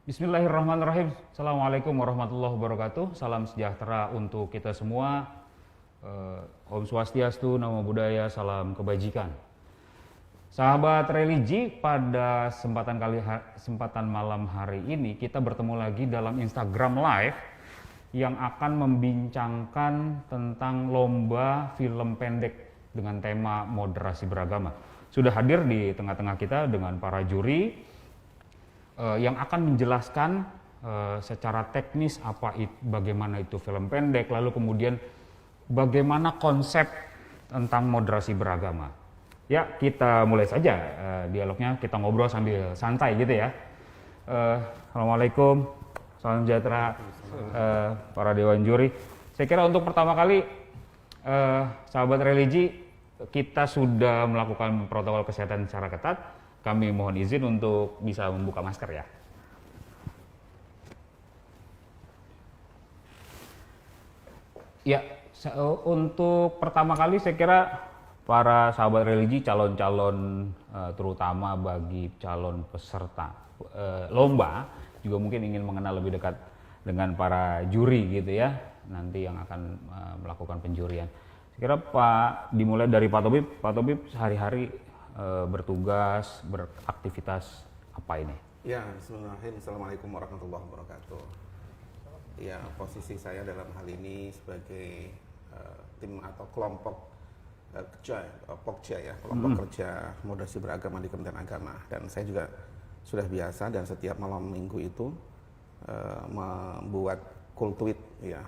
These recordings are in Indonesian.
Bismillahirrahmanirrahim. Assalamualaikum warahmatullahi wabarakatuh. Salam sejahtera untuk kita semua. Om Swastiastu, Namo Buddhaya, salam kebajikan. Sahabat religi, pada kesempatan malam hari ini kita bertemu lagi dalam Instagram Live yang akan membincangkan tentang lomba film pendek dengan tema moderasi beragama. Sudah hadir di tengah-tengah kita dengan para juri yang akan menjelaskan secara teknis bagaimana itu film pendek, lalu kemudian bagaimana konsep tentang moderasi beragama. Ya, kita mulai saja dialognya, kita ngobrol sambil santai gitu ya. Assalamualaikum, salam sejahtera para dewan juri. Saya kira untuk pertama kali sahabat religi, kita sudah melakukan protokol kesehatan secara ketat. Kami mohon izin untuk bisa membuka masker ya. Ya, untuk pertama kali saya kira para sahabat religi, calon-calon terutama bagi calon peserta lomba juga mungkin ingin mengenal lebih dekat dengan para juri gitu ya, nanti yang akan melakukan penjurian. Saya kira dimulai dari Pak Tobib. Pak Tobib sehari-hari bertugas, beraktivitas apa ini? Ya, bismillahirrahmanirrahim. Assalamualaikum warahmatullahi wabarakatuh. Ya, posisi saya dalam hal ini sebagai tim atau kelompok Pokja ya, kelompok kerja moderasi beragama di Kementerian Agama. Dan saya juga sudah biasa dan setiap malam minggu itu membuat cool tweet ya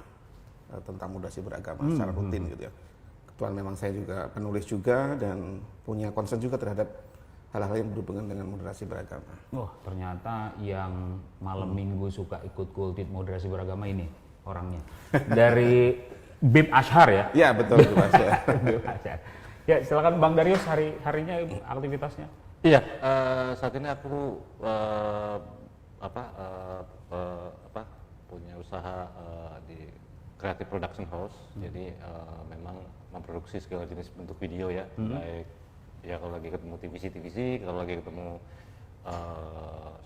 tentang moderasi beragama secara rutin gitu ya. Kebetulan memang saya juga penulis juga dan punya concern juga terhadap hal-hal yang berhubungan dengan moderasi beragama. Oh, ternyata yang malam minggu suka ikut kultit moderasi beragama ini orangnya. Dari Bib Ashar ya? Ya, betul Bib Ashar. Bib Ashar. Ya, silakan Bang Darius, harinya aktivitasnya. Iya, saat ini aku punya usaha di Creative Production House. Jadi memang memproduksi segala jenis bentuk video ya, baik ya kalau lagi ketemu TVC, kalau lagi ketemu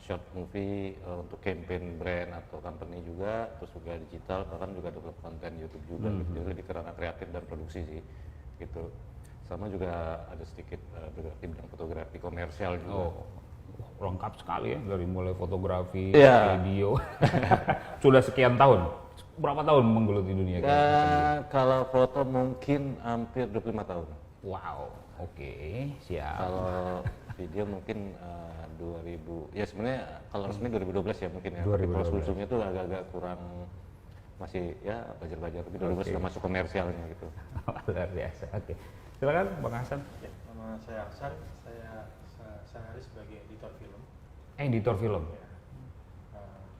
short movie untuk campaign brand atau company juga, terus juga digital, bahkan juga develop konten YouTube juga gitu. Jadi lebih karena kreatif dan produksi sih gitu. Sama juga ada sedikit bergerak di bidang fotografi komersial juga. Oh, lengkap sekali ya, dari mulai fotografi, Yeah. video. Sudah sekian tahun. Berapa tahun menggeluti dunia? Kalau foto mungkin hampir 25 tahun. Wow, oke, siap. Kalau video mungkin 2000, ya sebenarnya kalau resmi 2012 ya mungkin ya. 2012. Kalau sebelumnya tuh agak-agak kurang, masih ya belajar-belajar, tapi 2012 sudah masuk komersialnya gitu. Luar biasa, oke. Silakan Bang Hasan. Ya, nama saya Hasan, saya sehari sebagai editor film. Editor film. Ya.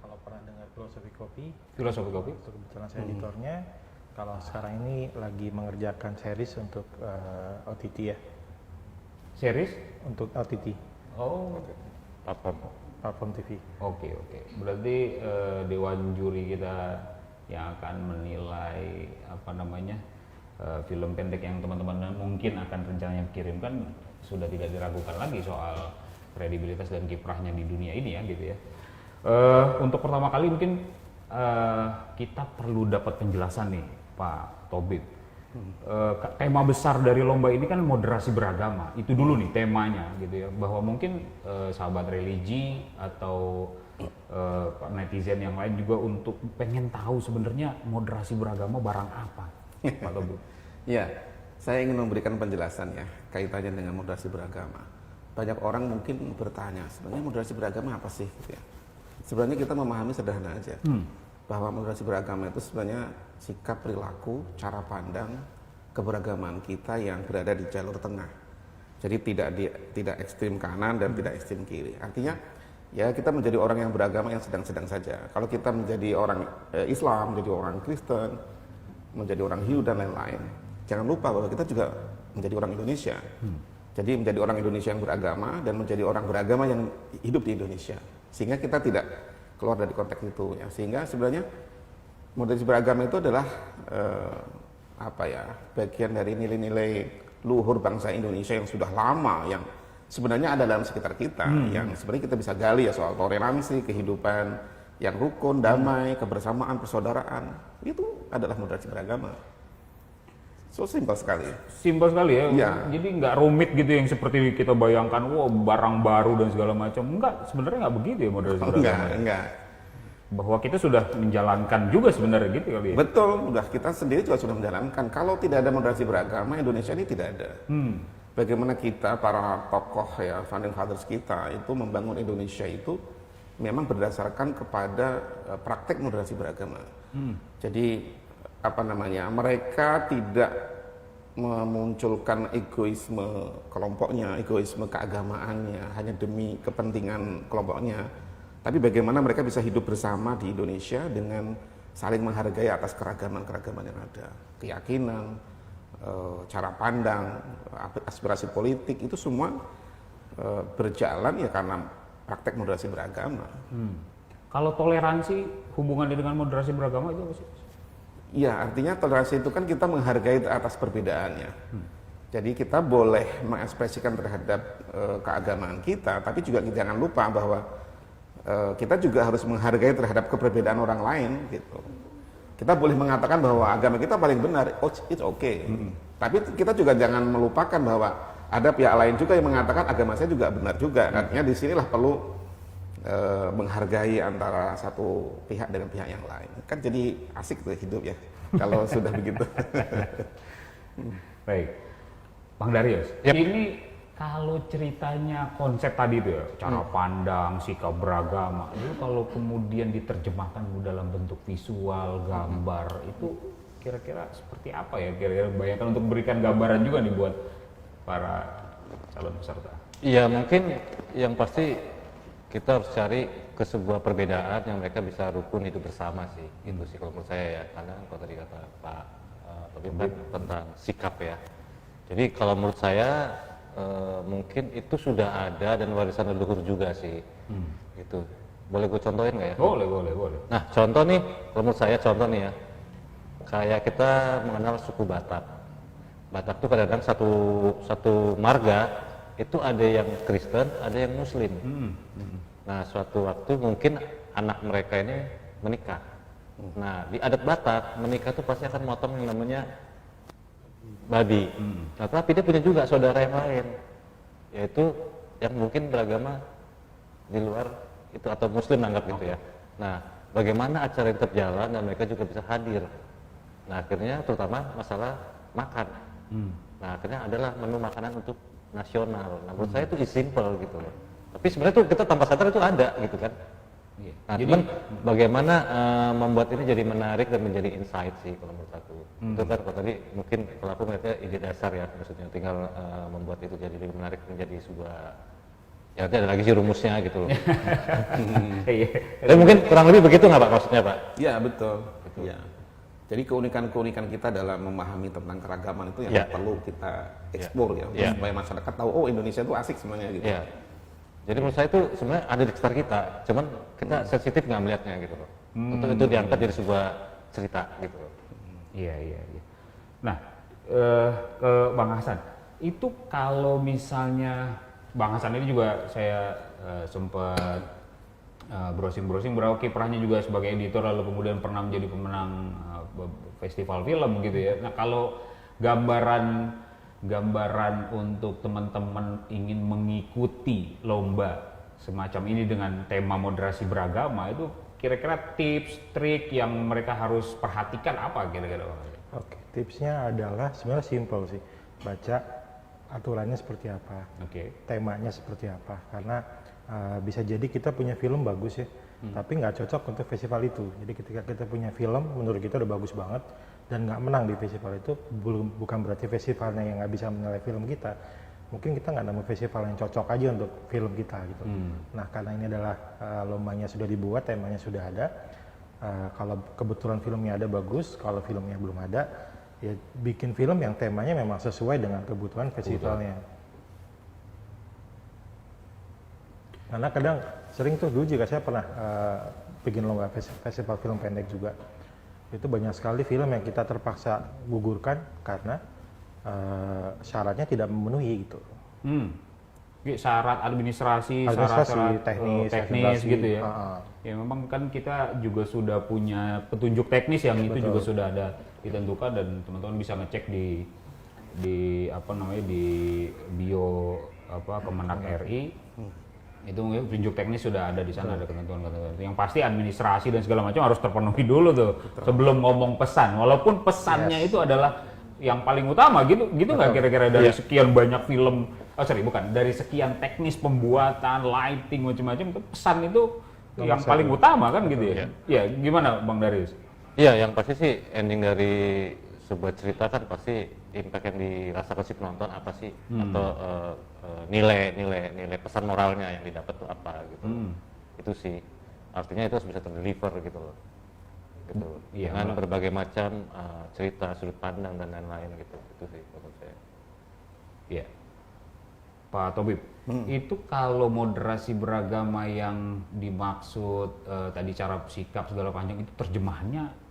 Kalau pernah dengar Filosofi Kopi, Filosofi Kopi. itu kebetulan saya editornya. Kalau sekarang ini lagi mengerjakan series untuk OTT ya, Series? untuk OTT, Oh, platform TV. oke. Berarti dewan juri kita yang akan menilai film pendek yang teman-teman mungkin akan rencananya kirimkan sudah tidak diragukan lagi soal kredibilitas dan kiprahnya di dunia ini ya gitu ya. Untuk pertama kali mungkin kita perlu dapat penjelasan nih Pak Tobib. Tema besar dari lomba ini kan moderasi beragama, itu dulu nih temanya gitu ya, bahwa mungkin sahabat religi atau netizen yang lain juga untuk pengen tahu sebenarnya moderasi beragama barang apa, Pak Tobib. Ya, saya ingin memberikan penjelasan ya kaitannya dengan moderasi beragama. Banyak orang mungkin bertanya, sebenarnya moderasi beragama apa sih? Gitu ya. Sebenarnya kita memahami sederhana aja, bahwa moderasi beragama itu sebenarnya sikap perilaku, cara pandang, keberagaman kita yang berada di jalur tengah. Jadi tidak ekstrim kanan dan tidak ekstrim kiri. Artinya ya kita menjadi orang yang beragama yang sedang-sedang saja. Kalau kita menjadi orang Islam, menjadi orang Kristen, menjadi orang Hindu dan lain-lain, jangan lupa bahwa kita juga menjadi orang Indonesia. Jadi menjadi orang Indonesia yang beragama dan menjadi orang beragama yang hidup di Indonesia. Sehingga kita tidak keluar dari konteks itu ya. Sehingga sebenarnya moderasi beragama itu adalah bagian dari nilai-nilai luhur bangsa Indonesia yang sudah lama, yang sebenarnya ada dalam sekitar kita yang sebenarnya kita bisa gali ya, soal toleransi, kehidupan yang rukun, damai, kebersamaan, persaudaraan. Itu adalah moderasi beragama. So simpel sekali. Simpel sekali ya. Iya. Jadi nggak rumit gitu yang seperti kita bayangkan, wah barang baru dan segala macam. Enggak, sebenarnya nggak begitu ya moderasi beragama. Enggak. Bahwa kita sudah menjalankan juga sebenarnya gitu kali ya. Betul, udah kita sendiri juga sudah menjalankan. Kalau tidak ada moderasi beragama, Indonesia ini tidak ada. Bagaimana kita, para tokoh ya, founding fathers kita itu membangun Indonesia itu memang berdasarkan kepada praktek moderasi beragama. Jadi apa namanya, mereka tidak memunculkan egoisme kelompoknya, egoisme keagamaannya hanya demi kepentingan kelompoknya, tapi bagaimana mereka bisa hidup bersama di Indonesia dengan saling menghargai atas keragaman-keragaman yang ada, keyakinan, cara pandang, aspirasi politik, itu semua berjalan ya karena praktek moderasi beragama. Kalau toleransi hubungannya dengan moderasi beragama itu apa sih? Ya, artinya toleransi itu kan kita menghargai atas perbedaannya. Jadi kita boleh mengekspresikan terhadap keagamaan kita, tapi juga jangan lupa bahwa kita juga harus menghargai terhadap keberbedaan orang lain gitu. Kita boleh mengatakan bahwa agama kita paling benar, oh it's okay. Tapi kita juga jangan melupakan bahwa ada pihak lain juga yang mengatakan agama saya juga benar juga. Artinya disinilah perlu menghargai antara satu pihak dengan pihak yang lain. Kan jadi asik tuh hidup ya kalau sudah begitu. Baik, Bang Darius, ini kalau ceritanya konsep tadi itu ya, cara pandang, sikap beragama, itu kalau kemudian diterjemahkan dalam bentuk visual, gambar, itu kira-kira seperti apa ya? Kira-kira bayangkan untuk berikan gambaran juga nih buat para calon peserta. Iya, mungkin yang pasti kita harus cari ke sebuah perbedaan yang mereka bisa rukun hidup bersama sih. Itu sih kalau menurut saya ya, karena kalau tadi kata Pak Tobib kan tentang sikap ya. Jadi kalau menurut saya mungkin itu sudah ada dan warisan leluhur juga sih. Gitu. Boleh gue contohin nggak ya? Boleh. Nah, contoh nih, kalau menurut saya contoh nih ya, kayak kita mengenal suku Batak. Batak itu kadang-kadang satu marga itu ada yang Kristen, ada yang Muslim. Nah, suatu waktu mungkin anak mereka ini menikah. Nah, di adat Batak menikah itu pasti akan motong yang namanya babi. Nah, tapi dia punya juga saudara yang lain, yaitu yang mungkin beragama di luar itu atau Muslim anggap gitu ya. Nah, bagaimana acara itu berjalan dan mereka juga bisa hadir. Nah, akhirnya terutama masalah makan. Nah, akhirnya adalah menu makanan untuk nasional. Nah, menurut saya itu simple gitu loh. Tapi sebenarnya tuh kita tanpa sadar itu ada gitu kan. Nah, cuman bagaimana membuat ini jadi menarik dan menjadi insight sih kalau menurut aku. Itu kan kalau tadi mungkin kalau aku melihatnya ide dasar ya, maksudnya tinggal membuat itu jadi lebih menarik menjadi sebuah ya nanti ada lagi sih rumusnya gitu loh. Tapi mungkin kurang lebih begitu nggak Pak maksudnya Pak? Iya betul. Ya. Jadi keunikan-keunikan kita dalam memahami tentang keragaman itu yang perlu kita eksplor ya, supaya masyarakat tahu oh Indonesia itu asik semuanya gitu. Yeah. Jadi menurut saya itu sebenarnya ada di sekitar kita, cuman kita sensitif nggak melihatnya gitu loh. Untuk itu diangkat jadi sebuah cerita gitu loh. Iya. Nah, ke Bang Hasan, itu kalau misalnya Bang Hasan ini juga saya sempat browsing berapa kiprahnya juga sebagai editor lalu kemudian pernah menjadi pemenang festival film gitu ya. Nah, kalau gambaran untuk teman-teman ingin mengikuti lomba semacam ini dengan tema moderasi beragama, itu kira-kira tips, trik yang mereka harus perhatikan apa kira-kira? Oke, tipsnya adalah sebenarnya simpel sih, baca aturannya seperti apa, temanya seperti apa, karena bisa jadi kita punya film bagus ya, tapi nggak cocok untuk festival itu. Jadi ketika kita punya film menurut kita udah bagus banget dan nggak menang di festival itu, bukan berarti festivalnya yang nggak bisa menilai film kita. Mungkin kita nggak nemu festival yang cocok aja untuk film kita gitu. Nah, karena ini adalah lombanya sudah dibuat, temanya sudah ada. Kalau kebetulan filmnya ada bagus, kalau filmnya belum ada, ya bikin film yang temanya memang sesuai dengan kebutuhan festivalnya. Karena kadang sering tuh dulu juga saya pernah bikin lomba festival film pendek juga. Itu banyak sekali film yang kita terpaksa gugurkan karena syaratnya tidak memenuhi gitu. syarat administrasi, Administrasi, syarat-syarat teknis, teknis administrasi. gitu ya. Ya memang kan kita juga sudah punya petunjuk teknis yang itu juga sudah ada ditentukan dan teman-teman bisa ngecek di apa namanya di bio Kemenak RI. Itu petunjuk teknis sudah ada di sana, ada ketentuan-ketentuan. Yang pasti administrasi dan segala macam harus terpenuhi dulu tuh sebelum ngomong pesan. Walaupun pesannya itu adalah yang paling utama gitu nggak kira-kira dari sekian banyak film, dari sekian teknis pembuatan, lighting macam-macam, pesan itu yang paling utama kan gitu ya. Ya gimana Bang Darius? Iya, yang pasti sih ending dari sebuah cerita kan pasti impact yang dirasakan si penonton apa sih, atau nilai pesan moralnya yang didapat tuh apa gitu. Itu sih artinya itu harus bisa terdeliver gitu loh, gitu. Dengan berbagai macam cerita, sudut pandang dan lain-lain gitu. Itu sih menurut saya. Iya, Pak Tobib, itu kalau moderasi beragama yang dimaksud tadi cara sikap segala panjang itu terjemahannya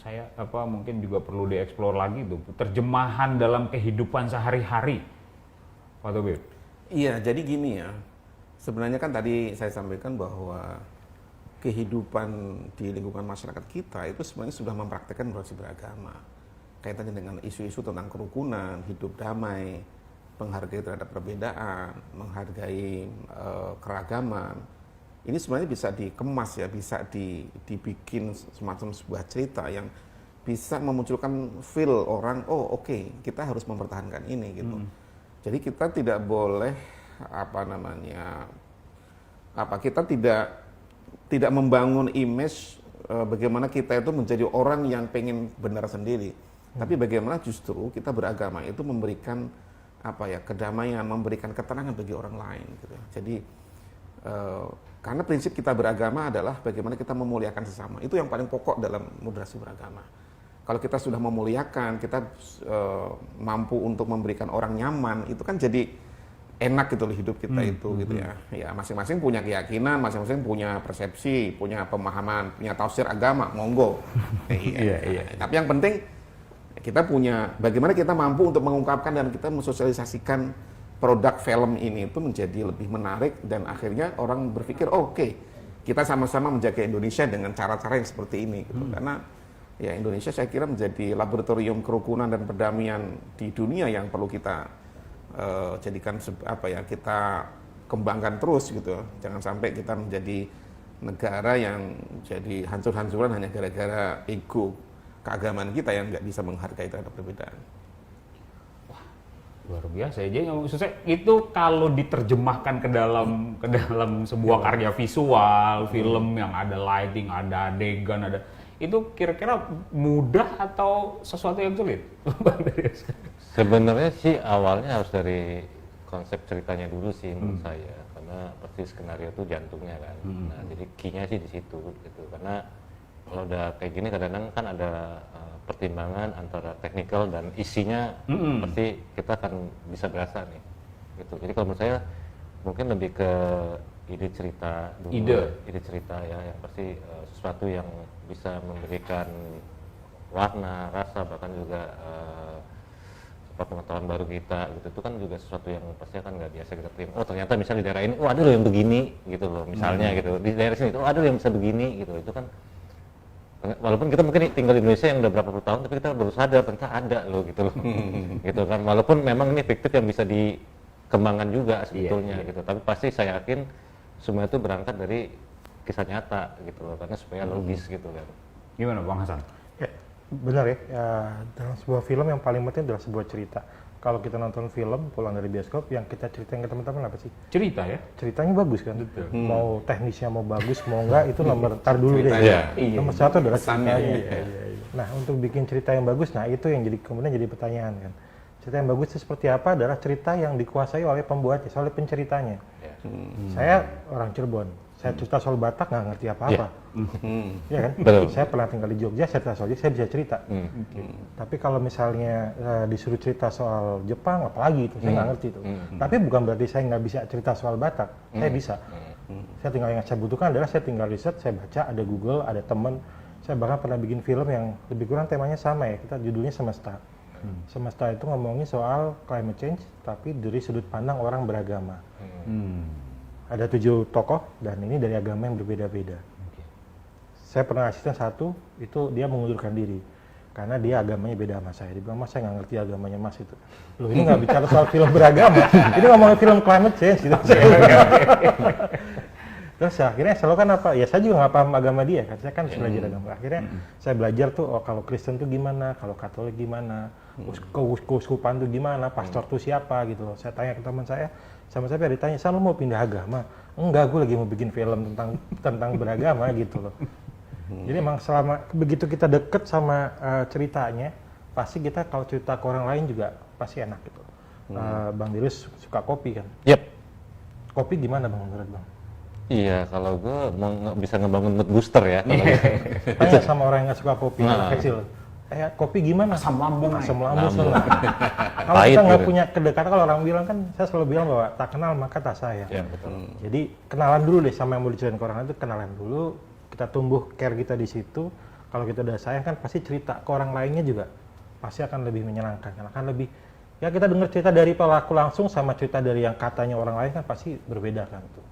saya mungkin juga perlu dieksplor lagi tuh, terjemahan dalam kehidupan sehari-hari, Pak Tobib. Iya, jadi gini ya, sebenarnya kan tadi saya sampaikan bahwa kehidupan di lingkungan masyarakat kita itu sebenarnya sudah mempraktekkan moderasi beragama, kaitannya dengan isu-isu tentang kerukunan, hidup damai, menghargai terhadap perbedaan, menghargai keragaman. Ini sebenarnya bisa dikemas ya, bisa dibikin semacam sebuah cerita yang bisa memunculkan feel orang, oke, kita harus mempertahankan ini gitu. Jadi kita tidak boleh kita tidak membangun image bagaimana kita itu menjadi orang yang pengen benar sendiri. Tapi bagaimana justru kita beragama itu memberikan kedamaian, memberikan ketenangan bagi orang lain gitu. Jadi karena prinsip kita beragama adalah bagaimana kita memuliakan sesama. Itu yang paling pokok dalam moderasi beragama. Kalau kita sudah memuliakan, kita mampu untuk memberikan orang nyaman, itu kan jadi enak gitu loh hidup kita itu gitu ya. Ya masing-masing punya keyakinan, masing-masing punya persepsi, punya pemahaman, punya tafsir agama, monggo. Iya. Tapi yang penting kita punya bagaimana kita mampu untuk mengungkapkan dan kita mensosialisasikan produk film ini itu menjadi lebih menarik dan akhirnya orang berpikir oke, kita sama-sama menjaga Indonesia dengan cara-cara yang seperti ini gitu. Karena ya Indonesia saya kira menjadi laboratorium kerukunan dan perdamaian di dunia yang perlu kita jadikan kita kembangkan terus gitu. Jangan sampai kita menjadi negara yang jadi hancur-hancuran hanya gara-gara ego keagamaan kita yang nggak bisa menghargai terhadap perbedaan. Luar biasa ya. Jadi maksud saya itu kalau diterjemahkan ke dalam sebuah karya visual, film yang ada lighting, ada adegan, itu kira-kira mudah atau sesuatu yang sulit? Sebenarnya sih awalnya harus dari konsep ceritanya dulu sih menurut saya, karena pasti skenario itu jantungnya kan. Nah, jadi key-nya sih di situ gitu. Karena kalau udah kayak gini kadang-kadang kan ada pertimbangan antara teknikal dan isinya, pasti kita akan bisa berasa nih gitu. Jadi kalau menurut saya mungkin lebih ke ide cerita dulu, ide cerita ya, yang pasti sesuatu yang bisa memberikan warna, rasa, bahkan juga pengetahuan baru kita gitu. Itu kan juga sesuatu yang pasti akan nggak biasa kita terima. Oh ternyata misalnya di daerah ini, ada loh yang begini gitu loh, misalnya gitu. Di daerah sini, ada loh yang bisa begini gitu. Itu kan walaupun kita mungkin tinggal di Indonesia yang udah berapa puluh tahun, tapi kita baru sadar ternyata ada loh gitu loh. Gitu kan, walaupun memang ini fiktif yang bisa dikembangkan juga sebetulnya gitu, tapi pasti saya yakin semua itu berangkat dari kisah nyata gitu loh, karena supaya logis gitu kan. Gimana Bang Hasan? Ya, benar ya. Dalam sebuah film yang paling penting adalah sebuah cerita. Kalau kita nonton film pulang dari bioskop, yang kita ceritain ke teman-teman apa sih? Cerita ya? Ceritanya bagus kan? Mau teknisnya mau bagus mau enggak itu nomor tar dulu deh. Nomor satu adalah ceritanya. Nah untuk bikin cerita yang bagus, nah itu yang kemudian jadi pertanyaan kan. Cerita yang bagus itu seperti apa adalah cerita yang dikuasai oleh pembuatnya, oleh penceritanya. Saya orang Cirebon. Saya cerita soal Batak nggak ngerti apa-apa, ya kan? Saya pernah tinggal di Jogja, saya cerita soal Jogja, saya bisa cerita. Tapi kalau misalnya disuruh cerita soal Jepang, apalagi itu saya nggak ngerti itu. Tapi bukan berarti saya nggak bisa cerita soal Batak, saya bisa. Saya tinggal yang saya butuhkan adalah saya tinggal riset, saya baca, ada Google, ada teman. Saya bahkan pernah bikin film yang lebih kurang temanya sama ya, kita judulnya Semesta. Semesta itu ngomongin soal climate change, tapi dari sudut pandang orang beragama. Ada 7 tokoh dan ini dari agama yang berbeda-beda. Saya pernah asisten satu, itu dia mengundurkan diri karena dia agamanya beda sama saya. Dia bilang, Mas, saya nggak ngerti agamanya Mas itu. Loh, ini nggak bicara soal film beragama, ini ngomongin film climate change gitu. Terus akhirnya selalu kan apa, ya saya juga nggak paham agama dia kan, saya kan belajar agama. Akhirnya saya belajar tuh, oh kalau Kristen tuh gimana, kalau Katolik gimana, keuskupan tuh gimana, pastor tuh siapa gitu loh. Saya tanya ke teman saya, sama saya ditanya, "Saya mau pindah agama?" Enggak, gue lagi mau bikin film tentang beragama gitu loh. Jadi emang selama begitu kita deket sama ceritanya, pasti kita kalau cerita ke orang lain juga pasti enak gitu. Bang Dilis suka kopi kan? Yep. Kopi gimana Bang menurut Bang? Iya, kalau gue mau bisa ngebangun mood booster ya. Tanya sama orang yang nggak suka kopi kecil. Kopi gimana? Asam lambung. Asam lambung. Kalau kita nggak punya kedekatan, kalau orang bilang kan, saya selalu bilang bahwa tak kenal maka tak sayang. Ya, betul. Jadi kenalan dulu deh sama yang mau diceritain ke orang itu, kenalan dulu. Kita tumbuh care kita di situ. Kalau kita udah sayang kan pasti cerita ke orang lainnya juga pasti akan lebih menyenangkan. Akan lebih, ya kita dengar cerita dari pelaku langsung sama cerita dari yang katanya orang lain kan pasti berbeda kan tuh.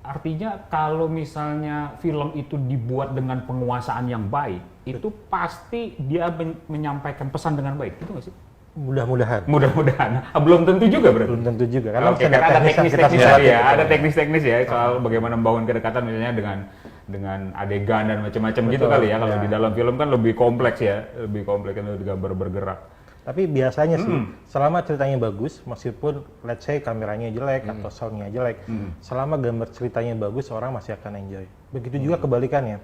Artinya kalau misalnya film itu dibuat dengan penguasaan yang baik, itu pasti dia menyampaikan pesan dengan baik, itu nggak sih? Mudah-mudahan. Mudah-mudahan. Belum tentu juga berarti. Belum tentu juga. Karena Oke, kan ada teknis-teknis ya, ada teknis-teknis ya soal bagaimana membangun kedekatan misalnya dengan adegan dan macam-macam gitu kali ya. Kalau di dalam film kan lebih kompleks ya, lebih kompleks kan lebih gambar bergerak. Tapi biasanya sih, selama ceritanya bagus, meskipun let's say kameranya jelek atau soundnya jelek, selama gambar ceritanya bagus, orang masih akan enjoy. Begitu juga kebalikannya.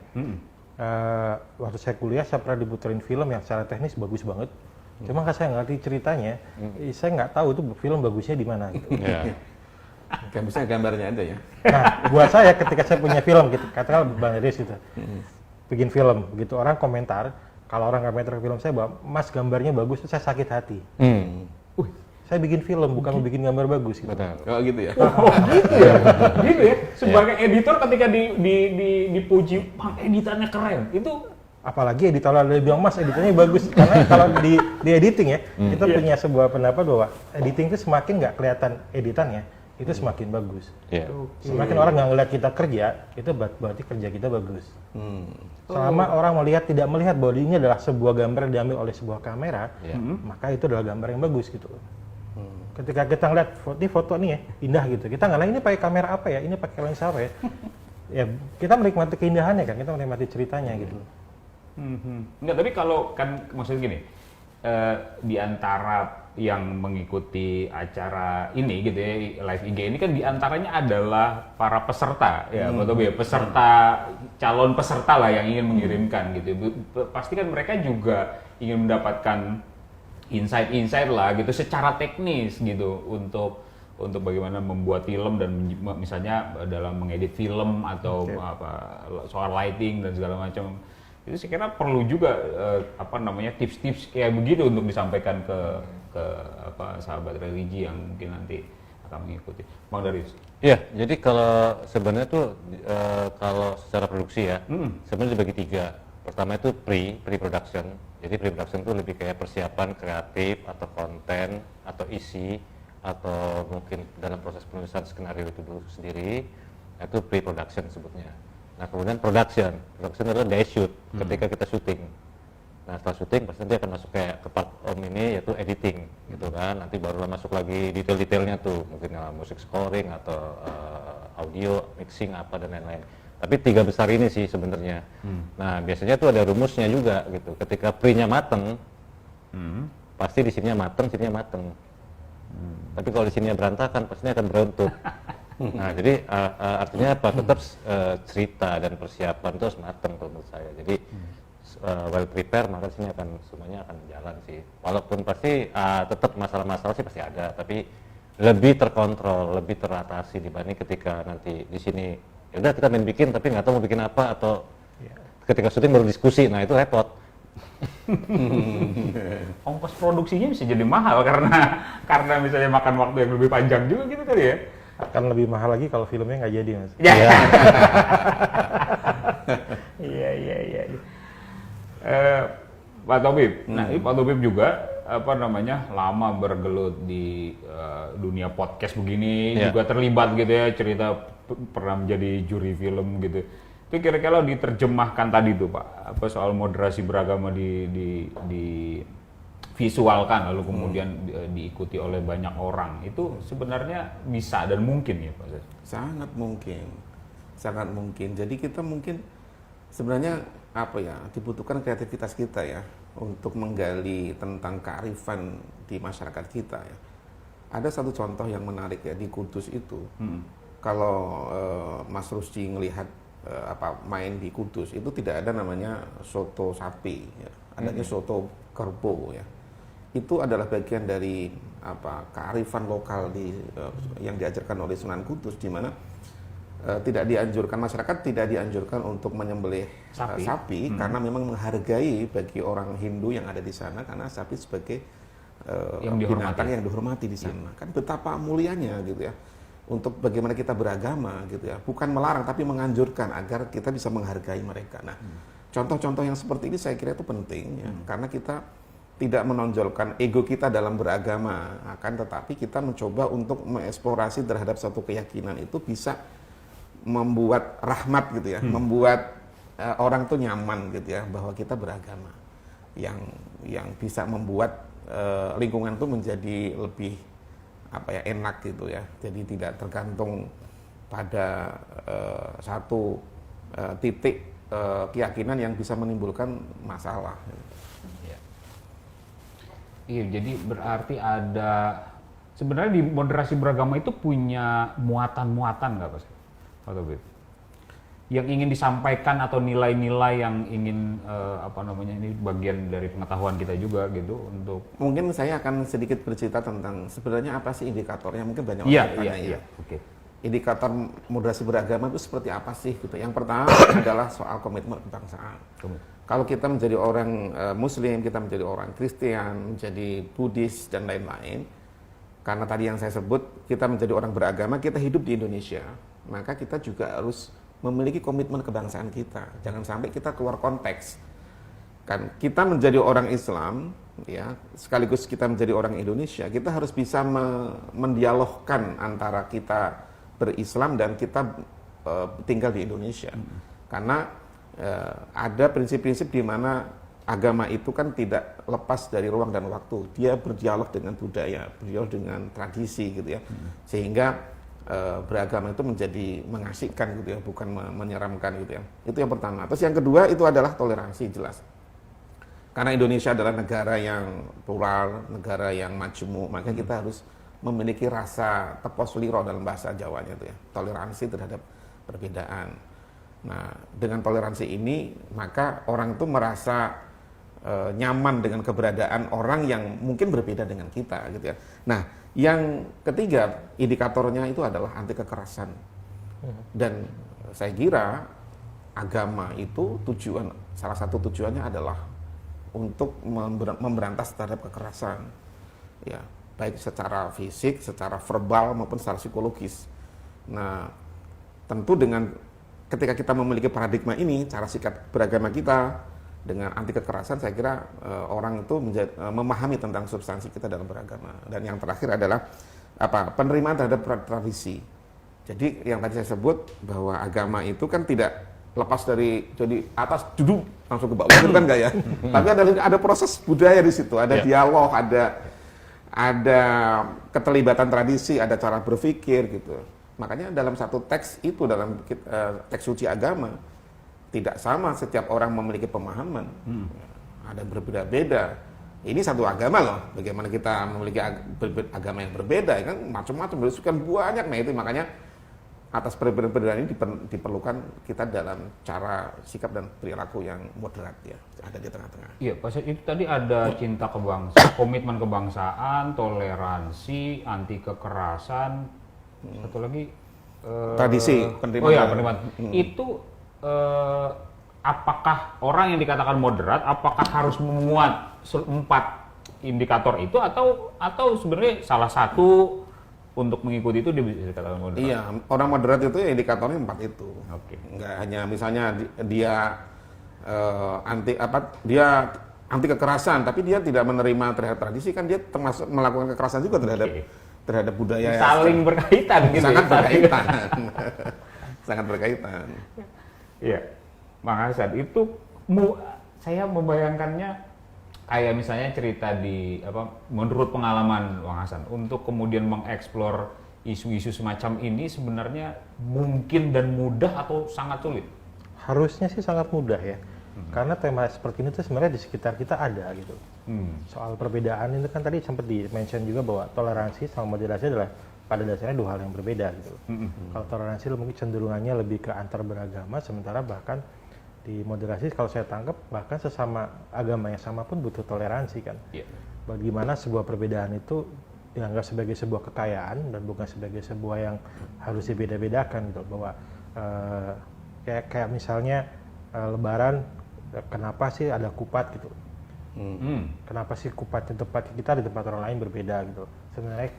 Waktu saya kuliah, saya pernah diputerin film yang secara teknis bagus banget. Cuma kan saya nggak ngerti ceritanya, saya nggak tahu itu film bagusnya di mana. Gitu. Kan bisa gambarnya ada ya. Nah, buat saya ketika saya punya film, gitu, katakanlah Bang Riz gitu, bikin film, begitu orang komentar, kalau orang komentar film saya bahwa Mas gambarnya bagus, saya sakit hati. Saya bikin film, bukan mau bikin gambar bagus. Gitu. Oh gitu ya. Gitu ya. Gitu ya. Sebagai editor ketika dipuji, Bang editannya keren, itu apalagi editor ada bilang Mas editannya bagus, karena kalau di editing ya, kita punya sebuah pendapat bahwa editing itu semakin nggak kelihatan editannya, itu semakin bagus. Semakin orang nggak ngeliat kita kerja, itu berarti kerja kita bagus. Selama orang tidak melihat bahwa ini adalah sebuah gambar yang diambil oleh sebuah kamera, maka itu adalah gambar yang bagus gitu. Ketika kita ngeliat foto nih ya, indah gitu, kita nggak, ini pakai kamera apa ya, ini pakai lens apa ya, ya kita menikmati keindahannya kan, kita menikmati ceritanya gitu. Enggak, tapi kalau kan maksudnya gini, di antara yang mengikuti acara ini gitu ya, live IG ini kan diantaranya adalah para peserta ya, peserta, calon peserta lah yang ingin mengirimkan gitu. Pasti kan mereka juga ingin mendapatkan insight lah gitu secara teknis gitu untuk bagaimana membuat film dan misalnya dalam mengedit film atau soal lighting dan segala macam. Itu saya kira perlu juga tips-tips kayak begitu untuk disampaikan ke sahabat religi yang mungkin nanti akan mengikuti. Bang Darius. Iya, jadi kalau sebenarnya tuh kalau secara produksi ya, sebenarnya dibagi 3. Pertama itu pre-production. Jadi pre-production itu lebih kayak persiapan kreatif atau konten atau isi atau mungkin dalam proses penulisan skenario itu dulu sendiri. Itu pre-production sebutnya. Nah kemudian production adalah day shoot, ketika kita syuting. Nah setelah syuting pasti nanti akan masuk kayak ke part om ini yaitu editing gitu kan. Nanti barulah masuk lagi detail-detailnya tuh, mungkin musik scoring atau audio, mixing apa dan lain-lain. Tapi 3 besar ini sih sebenarnya. Nah biasanya tuh ada rumusnya juga gitu. Ketika pre-nya mateng, pasti di sininya mateng, sininya mateng. Tapi kalau di sininya berantakan, pastinya akan berontuk. Nah, jadi artinya apa? Tetap cerita dan persiapan itu harus matang menurut saya. Jadi well prepare, maka sini semuanya akan jalan sih. Walaupun pasti tetap masalah-masalah sih pasti ada, tapi lebih terkontrol, lebih teratasi dibanding ketika nanti di sini ya udah kita main bikin tapi nggak tahu mau bikin apa, atau ketika syuting baru diskusi. Nah itu repot. Ongkos produksinya bisa jadi mahal karena misalnya makan waktu yang lebih panjang juga gitu kali ya. Akan lebih mahal lagi kalau filmnya nggak jadi, Mas. Iya. Pak Tobib. Nah, ini Pak Tobib juga lama bergelut di dunia podcast begini, juga terlibat gitu ya, cerita pernah menjadi juri film gitu. Itu kira-kira diterjemahkan tadi tuh Pak, soal moderasi beragama di visualkan lalu kemudian diikuti oleh banyak orang. Itu sebenarnya bisa dan mungkin ya Pak? Sangat mungkin. Sangat mungkin. Jadi kita mungkin sebenarnya dibutuhkan kreativitas kita ya untuk menggali tentang kearifan di masyarakat kita ya. Ada satu contoh yang menarik ya di Kudus itu. Kalau Mas Rusdi ngelihat main di Kudus itu tidak ada namanya soto sapi ya. Adanya soto kerbau ya. Itu adalah bagian dari kearifan lokal yang diajarkan oleh Sunan Kudus, di mana tidak dianjurkan, masyarakat tidak dianjurkan untuk menyembelih sapi karena memang menghargai bagi orang Hindu yang ada di sana, karena sapi sebagai binatang yang dihormati di sana. Kan betapa mulianya gitu ya. Untuk bagaimana kita beragama gitu ya. Bukan melarang tapi menganjurkan agar kita bisa menghargai mereka. Nah, contoh-contoh yang seperti ini saya kira itu penting ya, karena kita tidak menonjolkan ego kita dalam beragama, akan tetapi kita mencoba untuk mengeksplorasi terhadap suatu keyakinan itu bisa membuat rahmat gitu ya, membuat orang tuh nyaman gitu ya bahwa kita beragama, yang bisa membuat lingkungan tuh menjadi lebih enak gitu ya. Jadi tidak tergantung pada satu titik keyakinan yang bisa menimbulkan masalah. Iya, jadi berarti ada sebenarnya di moderasi beragama itu punya muatan-muatan nggak Pak Tobib? Yang ingin disampaikan atau nilai-nilai yang ingin ini bagian dari pengetahuan kita juga gitu untuk. Mungkin saya akan sedikit bercerita tentang sebenarnya apa sih indikatornya, mungkin banyak orang tanya ya. Oke. Indikator moderasi beragama itu seperti apa sih gitu. Yang pertama adalah soal komitmen kebangsaan. Kalau kita menjadi orang Muslim, kita menjadi orang Kristen, menjadi Buddhis dan lain-lain, karena tadi yang saya sebut kita menjadi orang beragama, kita hidup di Indonesia, maka kita juga harus memiliki komitmen kebangsaan kita. Jangan sampai kita keluar konteks. Kan kita menjadi orang Islam ya, sekaligus kita menjadi orang Indonesia, kita harus bisa mendialogkan antara kita berislam dan kita tinggal di Indonesia. Karena ada prinsip-prinsip di mana agama itu kan tidak lepas dari ruang dan waktu. Dia berdialog dengan budaya, berdialog dengan tradisi gitu ya. Sehingga beragama itu menjadi mengasihkan gitu ya, bukan menyeramkan gitu ya. Itu yang pertama. Terus yang kedua itu adalah toleransi, jelas. Karena Indonesia adalah negara yang plural, negara yang majemuk, maka kita harus memiliki rasa tepos liro dalam bahasa Jawanya itu ya. Toleransi terhadap perbedaan. Nah, dengan toleransi ini maka orang itu merasa nyaman dengan keberadaan orang yang mungkin berbeda dengan kita gitu ya. Nah, yang ketiga indikatornya itu adalah anti kekerasan. Dan saya kira agama itu salah satu tujuannya adalah untuk memberantas terhadap kekerasan. Ya, baik secara fisik, secara verbal maupun secara psikologis. Nah, tentu dengan ketika kita memiliki paradigma ini, cara sikap beragama kita dengan anti kekerasan, saya kira orang itu memahami tentang substansi kita dalam beragama. Dan yang terakhir adalah penerimaan terhadap tradisi. Jadi yang tadi saya sebut bahwa agama itu kan tidak lepas dari jadi atas duduk langsung ke bawah, itu kan enggak ya? Tapi ada proses budaya di situ, ada dialog, ada keterlibatan tradisi, ada cara berpikir gitu. Makanya dalam satu teks itu, dalam teks suci agama, tidak sama setiap orang memiliki pemahaman. Ada berbeda-beda. Ini satu agama loh. Bagaimana kita memiliki agama yang berbeda, kan macam-macam, berisukan banyak. Nah itu makanya atas perbedaan ini diperlukan kita dalam cara sikap dan perilaku yang moderat ya, ada di tengah-tengah. Iya, Pak, itu tadi ada cinta kebangsaan, komitmen kebangsaan, toleransi, anti kekerasan. Satu lagi tradisi, penerimaan. Itu apakah orang yang dikatakan moderat, apakah harus memuat 4 indikator itu atau sebenarnya salah satu untuk mengikuti itu dia bisa dikatakan moderat? Iya, orang moderat itu ya indikatornya 4 itu. Oke. Enggak hanya misalnya dia dia anti kekerasan, tapi dia tidak menerima terhadap tradisi, kan dia termasuk melakukan kekerasan juga terhadap budaya. Saling berkaitan gitu. Sangat berkaitan. Sangat berkaitan. Iya, Bang Hasan, itu saya membayangkannya kayak misalnya cerita menurut pengalaman Bang Hasan untuk kemudian mengeksplor isu-isu semacam ini sebenarnya mungkin dan mudah atau sangat sulit? Harusnya sih sangat mudah ya, karena tema seperti ini tuh sebenarnya di sekitar kita ada gitu. Soal perbedaan itu kan tadi sempat di-mention juga bahwa toleransi sama moderasi adalah pada dasarnya dua hal yang berbeda gitu. Kalau toleransi mungkin cenderungannya lebih ke antar beragama, sementara bahkan di moderasi kalau saya tangkap bahkan sesama agama yang sama pun butuh toleransi kan. Bagaimana sebuah perbedaan itu dianggap sebagai sebuah kekayaan dan bukan sebagai sebuah yang harus dibeda-bedakan gitu, bahwa kayak misalnya Lebaran, kenapa sih ada kupat gitu? Kenapa sih kupat di tempat kita, di tempat orang lain berbeda gitu? Sebenarnya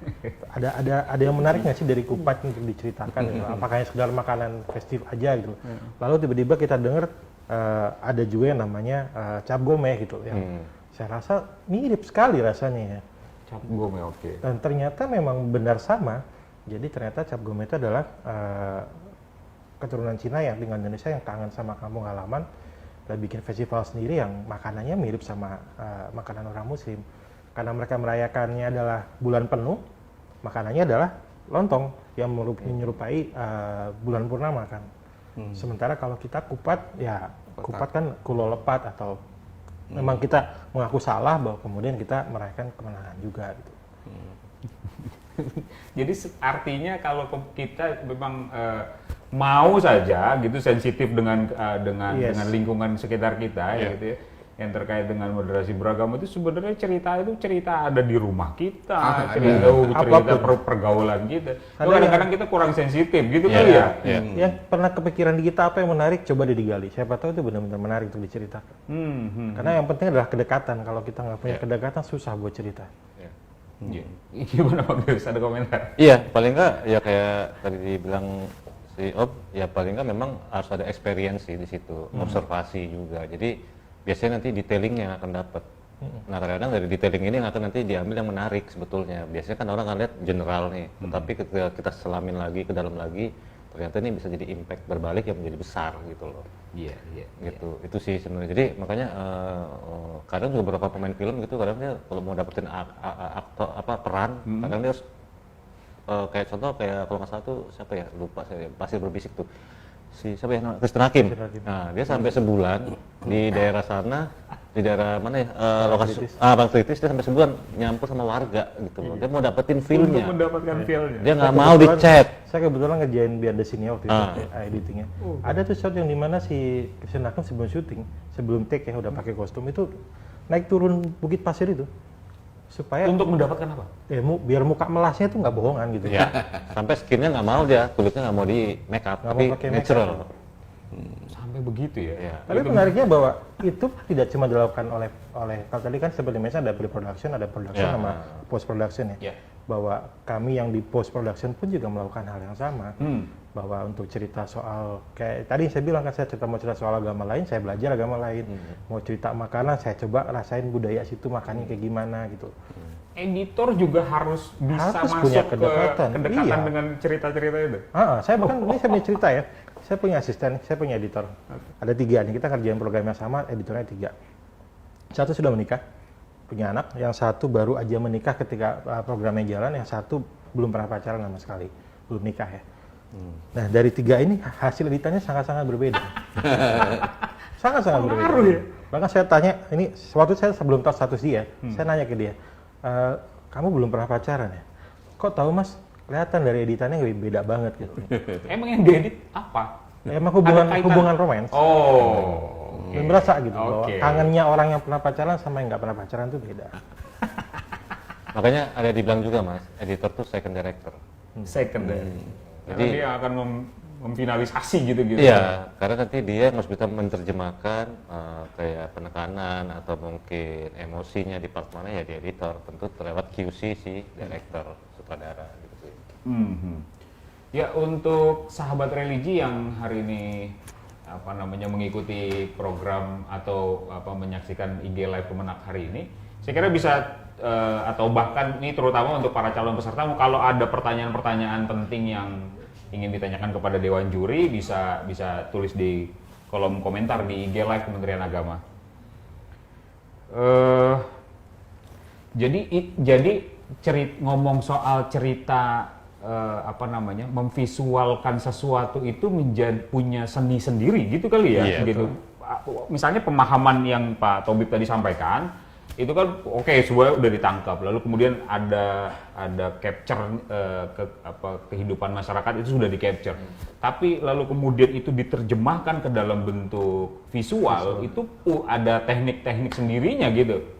ada yang menarik nggak sih dari kupat untuk diceritakan? Gitu? Apakah hanya sekedar makanan festif aja gitu? Lalu tiba-tiba kita dengar ada juga yang namanya cap gome gitu, yang saya rasa mirip sekali rasanya ya. Cap gome, oke. Dan ternyata memang benar sama. Jadi ternyata cap gome itu adalah keturunan Cina yang tinggal di Indonesia yang kangen sama kampung halaman dan bikin festival sendiri yang makanannya mirip sama makanan orang Muslim. Karena mereka merayakannya adalah bulan penuh, makanannya adalah lontong yang menyerupai bulan purnama kan. Sementara kalau kita kupat, ya kupat kan kulo lepat atau memang kita mengaku salah bahwa kemudian kita merayakan kemenangan juga gitu. Jadi artinya kalau kita memang mau saja gitu sensitif dengan lingkungan sekitar kita ya gitu ya, yang terkait dengan moderasi beragama, itu sebenarnya cerita ada di rumah kita, cerita pergaulan kita. Kadang-kadang kita kurang sensitif gitu kali ya. Ya pernah kepikiran di kita apa yang menarik, coba digali. Siapa tahu itu benar-benar menarik untuk diceritakan. Karena yang penting adalah kedekatan. Kalau kita nggak punya kedekatan, susah buat cerita. Gimana Pak Gus, ada komentar? Iya, paling nggak ya kayak tadi dibilang si Ob, ya paling nggak memang harus ada experience di situ, observasi juga. Jadi biasanya nanti detailing yang akan dapat. Nah kadang-kadang dari detailing ini yang akan nanti diambil yang menarik sebetulnya. Biasanya kan orang akan lihat general nih, tetapi ketika kita selamin lagi ke dalam lagi, ternyata ini bisa jadi impact berbalik yang menjadi besar gitu loh. Iya. Gitu. Itu sih sebenarnya. Jadi makanya kadang juga beberapa pemain film gitu, kadang dia kalau mau dapetin aktor peran, kadang dia harus kayak contoh kayak kalau nggak salah tuh siapa ya, lupa saya, pasti berbisik tuh si siapa ya, Kristen Hakim. Nah dia sampai sebulan di daerah sana, di daerah mana ya, lokasi Bang Tritis, dia sampai sebulan nyampur sama warga gitu loh. Dia mau dapetin feel-nya. Untuk mendapatkan feel-nya. Dia nggak mau dicet. Saya kebetulan ngerjain Behind the Scene waktu itu editingnya. Ada tuh shot yang dimana si Kristen Hakim sebelum syuting, sebelum take ya udah pakai kostum itu naik turun bukit pasir itu. Supaya untuk mendapatkan apa? Ya biar muka melasnya itu nggak bohongan gitu. Ya, sampai skinnya nggak mau dia, kulitnya nggak mau di make up, tapi natural. Sampai begitu ya. Tapi menariknya bahwa itu tidak cuma dilakukan oleh kalau tadi kan seperti misalnya ada pre-production, ada production sama post production ya. Bahwa kami yang di post production pun juga melakukan hal yang sama. Bahwa untuk cerita soal kayak tadi saya bilang kan, saya mau cerita soal agama lain, saya belajar agama lain. Mau cerita makanan, saya coba rasain budaya situ makannya kayak gimana gitu. Editor juga harus bisa masuk punya ke kedekatan dengan cerita-cerita itu. Saya bahkan ini saya punya cerita ya. Saya punya asisten, saya punya editor. Ada 3 nih, kita kerjain program yang sama, editornya 3. Satu sudah menikah, punya anak. Yang satu baru aja menikah ketika programnya jalan. Yang satu belum pernah pacaran sama sekali, belum nikah ya. Nah dari 3 ini hasil editannya sangat-sangat berbeda. Sangat-sangat berbeda. Ya? Bahkan saya tanya, ini waktu saya sebelum tahu status dia, saya nanya ke dia, kamu belum pernah pacaran ya? Kok tahu Mas? Kelihatan dari editannya beda banget gitu. Emang yang diedit apa? Emang hubungan romans. Dan berasa gitu bahwa kangennya orang yang pernah pacaran sama yang nggak pernah pacaran itu beda. Makanya ada dibilang juga Mas, editor tuh second director. Second Jadi dia akan memfinalisasi gitu-gitu. Iya, karena nanti dia harus bisa menerjemahkan kayak penekanan atau mungkin emosinya di part mana ya di editor, tentu terlewat QC si director, sutradara gitu sih. Ya untuk sahabat religi yang hari ini mengikuti program atau menyaksikan IG Live Kemenak hari ini. Saya kira bisa atau bahkan ini terutama untuk para calon peserta, kalau ada pertanyaan-pertanyaan penting yang ingin ditanyakan kepada Dewan Juri bisa tulis di kolom komentar di IG Live Kementerian Agama. Jadi ngomong soal cerita memvisualkan sesuatu itu punya seni sendiri gitu kali ya, gitu. Misalnya pemahaman yang Pak Tobib tadi sampaikan itu kan semua udah ditangkap, lalu kemudian ada capture kehidupan masyarakat itu sudah di capture, tapi lalu kemudian itu diterjemahkan ke dalam bentuk visual. Itu ada teknik-teknik sendirinya gitu.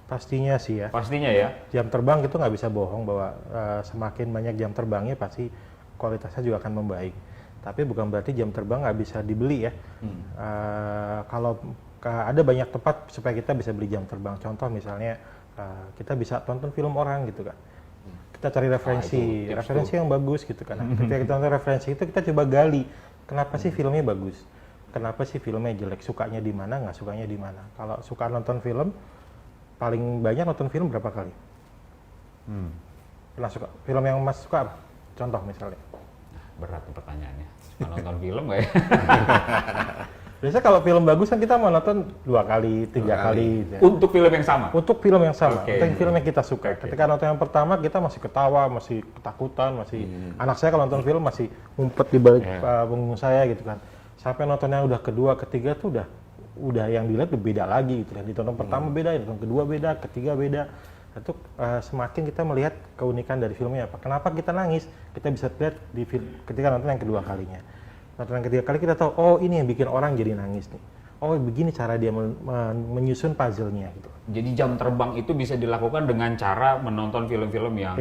Pastinya sih ya. Pastinya ya. Jam terbang itu nggak bisa bohong bahwa semakin banyak jam terbangnya pasti kualitasnya juga akan membaik. Tapi bukan berarti jam terbang nggak bisa dibeli ya. Kalau ada banyak tempat supaya kita bisa beli jam terbang. Contoh misalnya kita bisa tonton film orang gitu kan. Kita cari referensi yang bagus gitu kan. Nah, ketika kita tonton referensi itu kita coba gali. Kenapa sih filmnya bagus? Kenapa sih filmnya jelek? Sukanya di mana? Nggak sukanya di mana? Kalau suka nonton film, paling banyak nonton film berapa kali? Pernah suka? Film yang Mas suka apa? Contoh misalnya. Berat nih pertanyaannya. Suka nonton film nggak ya? Biasanya kalau film bagus kan kita mau nonton 2 kali, 3 kali. Gitu ya. Untuk film yang sama? Untuk film yang sama, Okay. untuk film yang kita suka. Ketika nonton yang pertama kita masih ketawa, masih ketakutan, masih anak saya kalau nonton film masih ngumpet di balik punggung saya gitu kan. Sampai nonton yang udah kedua, ketiga tuh udah yang dilihat beda lagi gitu. Ditonton pertama beda, ditonton kedua beda, ketiga beda. Itu semakin kita melihat keunikan dari filmnya apa. Kenapa kita nangis? Kita bisa lihat di film ketika nonton yang kedua kalinya. Nonton yang ketiga kali kita tahu, oh ini yang bikin orang jadi nangis nih. Oh begini cara dia menyusun puzzle-nya gitu. Jadi jam terbang itu bisa dilakukan dengan cara menonton film-film yang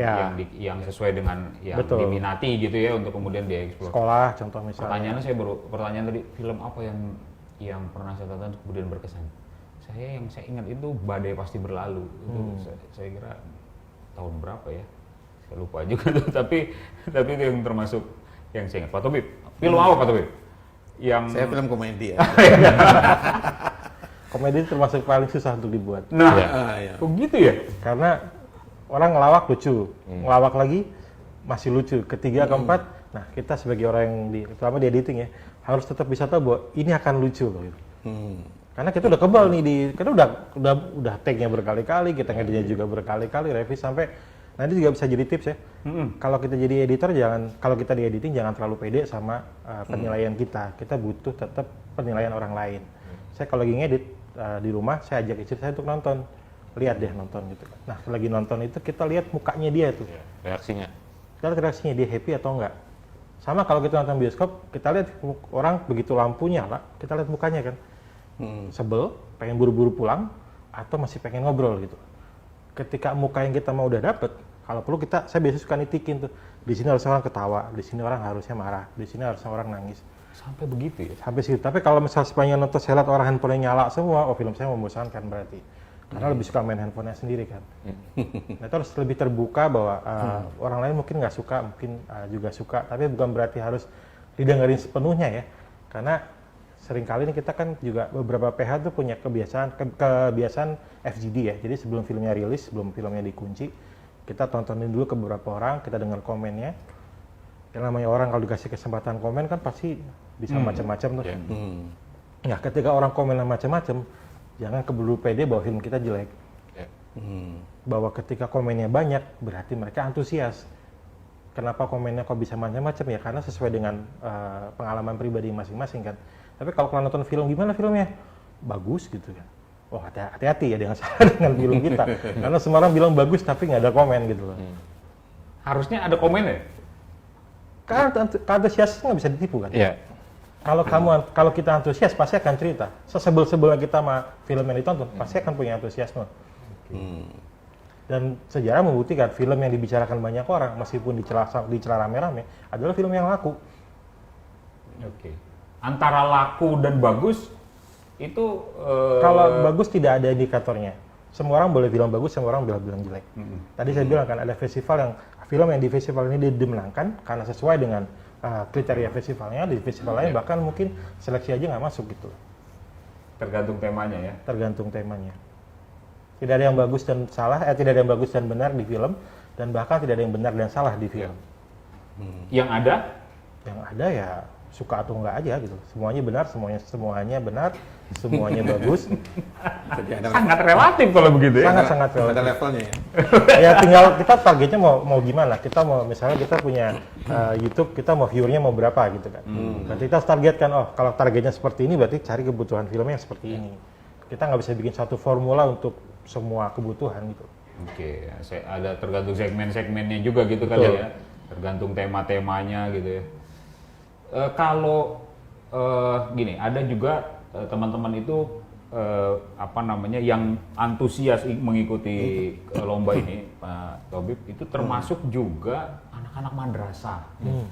sesuai dengan yang diminati gitu ya, untuk kemudian dieksplor. Sekolah contoh misalnya. Pertanyaan tadi, film apa yang pernah saya tonton kemudian berkesan? Yang saya ingat itu Badai Pasti Berlalu. Itu saya kira tahun berapa ya? Saya lupa juga tuh, tapi itu yang termasuk yang saya ingat. Pak Tobib, film apa Pak Tobib? Saya film komedi ya. Komedi termasuk paling susah untuk dibuat. Nah, kok gitu ya? Karena orang ngelawak lucu, ngelawak lagi masih lucu, ketiga keempat, nah kita sebagai orang yang terutama di editing ya, harus tetap bisa tahu bahwa ini akan lucu loh. Gitu. Karena kita udah kebal nih kita udah take-nya berkali-kali, kita ngeditnya juga berkali-kali, revisi sampai nanti juga bisa jadi tips ya. Kalau kita jadi editor kalau kita di editing jangan terlalu pede sama penilaian kita. Kita butuh tetap penilaian orang lain. Saya kalau lagi ngedit di rumah, saya ajak istri saya untuk nonton. Lihat deh nonton gitu. Nah, lagi nonton itu kita lihat mukanya dia tuh. Reaksinya. Kita lihat reaksinya dia happy atau enggak. Sama kalau kita nonton bioskop, kita lihat orang begitu lampu nyala, kita lihat mukanya kan. Sebel, pengen buru-buru pulang, atau masih pengen ngobrol gitu. Ketika muka yang kita mau udah dapet, kalau perlu saya biasa suka nitikin tuh. Di sini harusnya orang ketawa, di sini orang harusnya marah, di sini harusnya orang nangis. Sampai begitu ya? Sampai situ. Tapi kalau misalnya sepanjang nonton saya lihat orang handphone nyala semua, film saya membosankan berarti. Karena lebih suka main handphonenya sendiri kan. Nah, itu harus lebih terbuka bahwa orang lain mungkin nggak suka, mungkin juga suka, tapi bukan berarti harus didengerin sepenuhnya ya. Karena seringkali ini kita kan juga beberapa PH tuh punya kebiasaan FGD ya. Jadi sebelum filmnya rilis, sebelum filmnya dikunci, kita tontonin dulu ke beberapa orang, kita dengar komennya. Yang namanya orang kalau dikasih kesempatan komen kan pasti bisa macam-macam tuh. Nah, ketika orang komen macam-macam, jangan keburu pede bahwa film kita jelek. Bahwa ketika komennya banyak, berarti mereka antusias. Kenapa komennya kok bisa macam-macam ya? Karena sesuai dengan pengalaman pribadi masing-masing kan. Tapi kalau kalian nonton film, gimana filmnya? Bagus gitu kan. Oh hati-hati ya dengan salah dengan film kita. Karena semua orang bilang bagus tapi nggak ada komen gitu loh. Harusnya ada komen ya? Karena antusias nggak bisa ditipu kan? Iya. Kalau kita antusias pasti akan cerita. Sesebel-sebelnya kita sama film yang ditonton, pasti akan punya antusiasme. Dan sejarah membuktikan film yang dibicarakan banyak orang, meskipun dicela rame-rame, adalah film yang laku. Antara laku dan bagus itu kalau bagus tidak ada indikatornya. Semua orang boleh bilang bagus, semua orang bilang jelek. Tadi saya bilang kan ada festival film yang di festival ini dimenangkan karena sesuai dengan kriteria festivalnya, di festival lain bahkan mungkin seleksi aja nggak masuk gitu. Tergantung temanya ya. Tergantung temanya. Tidak ada yang bagus dan salah, tidak ada yang bagus dan benar di film, dan bahkan tidak ada yang benar dan salah di film. Yang ada? Yang ada ya suka atau enggak aja gitu. Semuanya benar, semuanya benar, semuanya bagus. Sangat relatif kalau begitu ya. Sangat-sangat Ada relatif. levelnya ya. Ya tinggal kita targetnya mau gimana. Kita mau misalnya kita punya YouTube, kita mau viewernya mau berapa gitu kan. Berarti kita harus targetkan, oh kalau targetnya seperti ini berarti cari kebutuhan filmnya yang seperti ini. Kita nggak bisa bikin satu formula untuk semua kebutuhan gitu. Oke, ada tergantung segmen-segmennya juga gitu kali ya. Tergantung tema-temanya gitu ya. Kalau gini, ada juga teman-teman itu yang antusias mengikuti lomba ini, Pak Tobib, itu termasuk juga anak-anak madrasah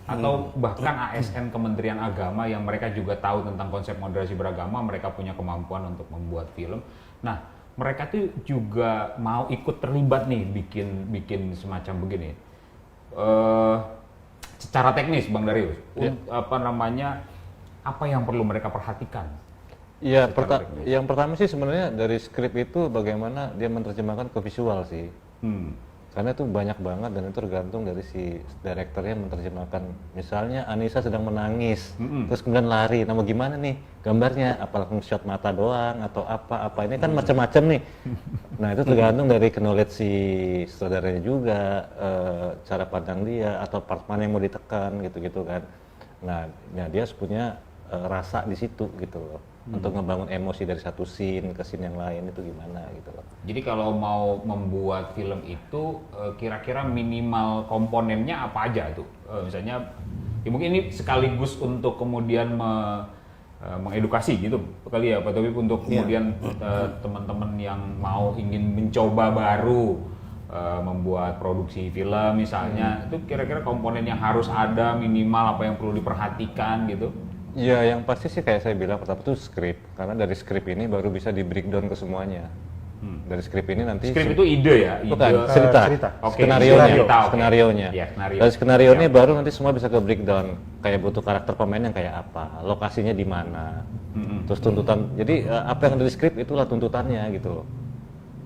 atau bahkan ASN Kementerian Agama yang mereka juga tahu tentang konsep moderasi beragama, mereka punya kemampuan untuk membuat film. Nah, mereka tuh juga mau ikut terlibat nih bikin semacam begini. Secara teknis, Bang Darius, apa yang perlu mereka perhatikan? Ya, yang pertama sih sebenarnya dari skrip itu bagaimana dia menerjemahkan ke visual sih. Karena itu banyak banget dan itu tergantung dari si direkturnya menerjemahkan. Misalnya Anissa sedang menangis, terus kemudian lari. Nah, mau gimana nih gambarnya? Apa langsung shot mata doang atau apa? Ini kan macam-macam nih. Nah, itu tergantung dari knowledge si saudaranya juga, cara pandang dia atau part mana yang mau ditekan gitu-gitu kan. Nah, dia harus punya rasa di situ gitu loh. Untuk ngebangun emosi dari satu scene ke scene yang lain itu gimana gitu loh. Jadi kalau mau membuat film itu kira-kira minimal komponennya apa aja tuh? Misalnya, ya mungkin ini sekaligus untuk kemudian mengedukasi gitu kali ya Pak Tobib, untuk kemudian teman-teman yang ingin mencoba baru membuat produksi film misalnya, itu kira-kira komponen yang harus ada minimal apa yang perlu diperhatikan gitu? Ya, yang pasti sih kayak saya bilang pertama itu skrip, karena dari skrip ini baru bisa di breakdown ke semuanya. Dari skrip ini nanti skrip itu ide ya? Bukan, cerita. Okay. Skenarionya. Ya, dari skenario ini baru nanti semua bisa ke breakdown, kayak butuh karakter pemain yang kayak apa, lokasinya di mana, terus tuntutan. Jadi apa yang ada di skrip itulah tuntutannya gitu loh.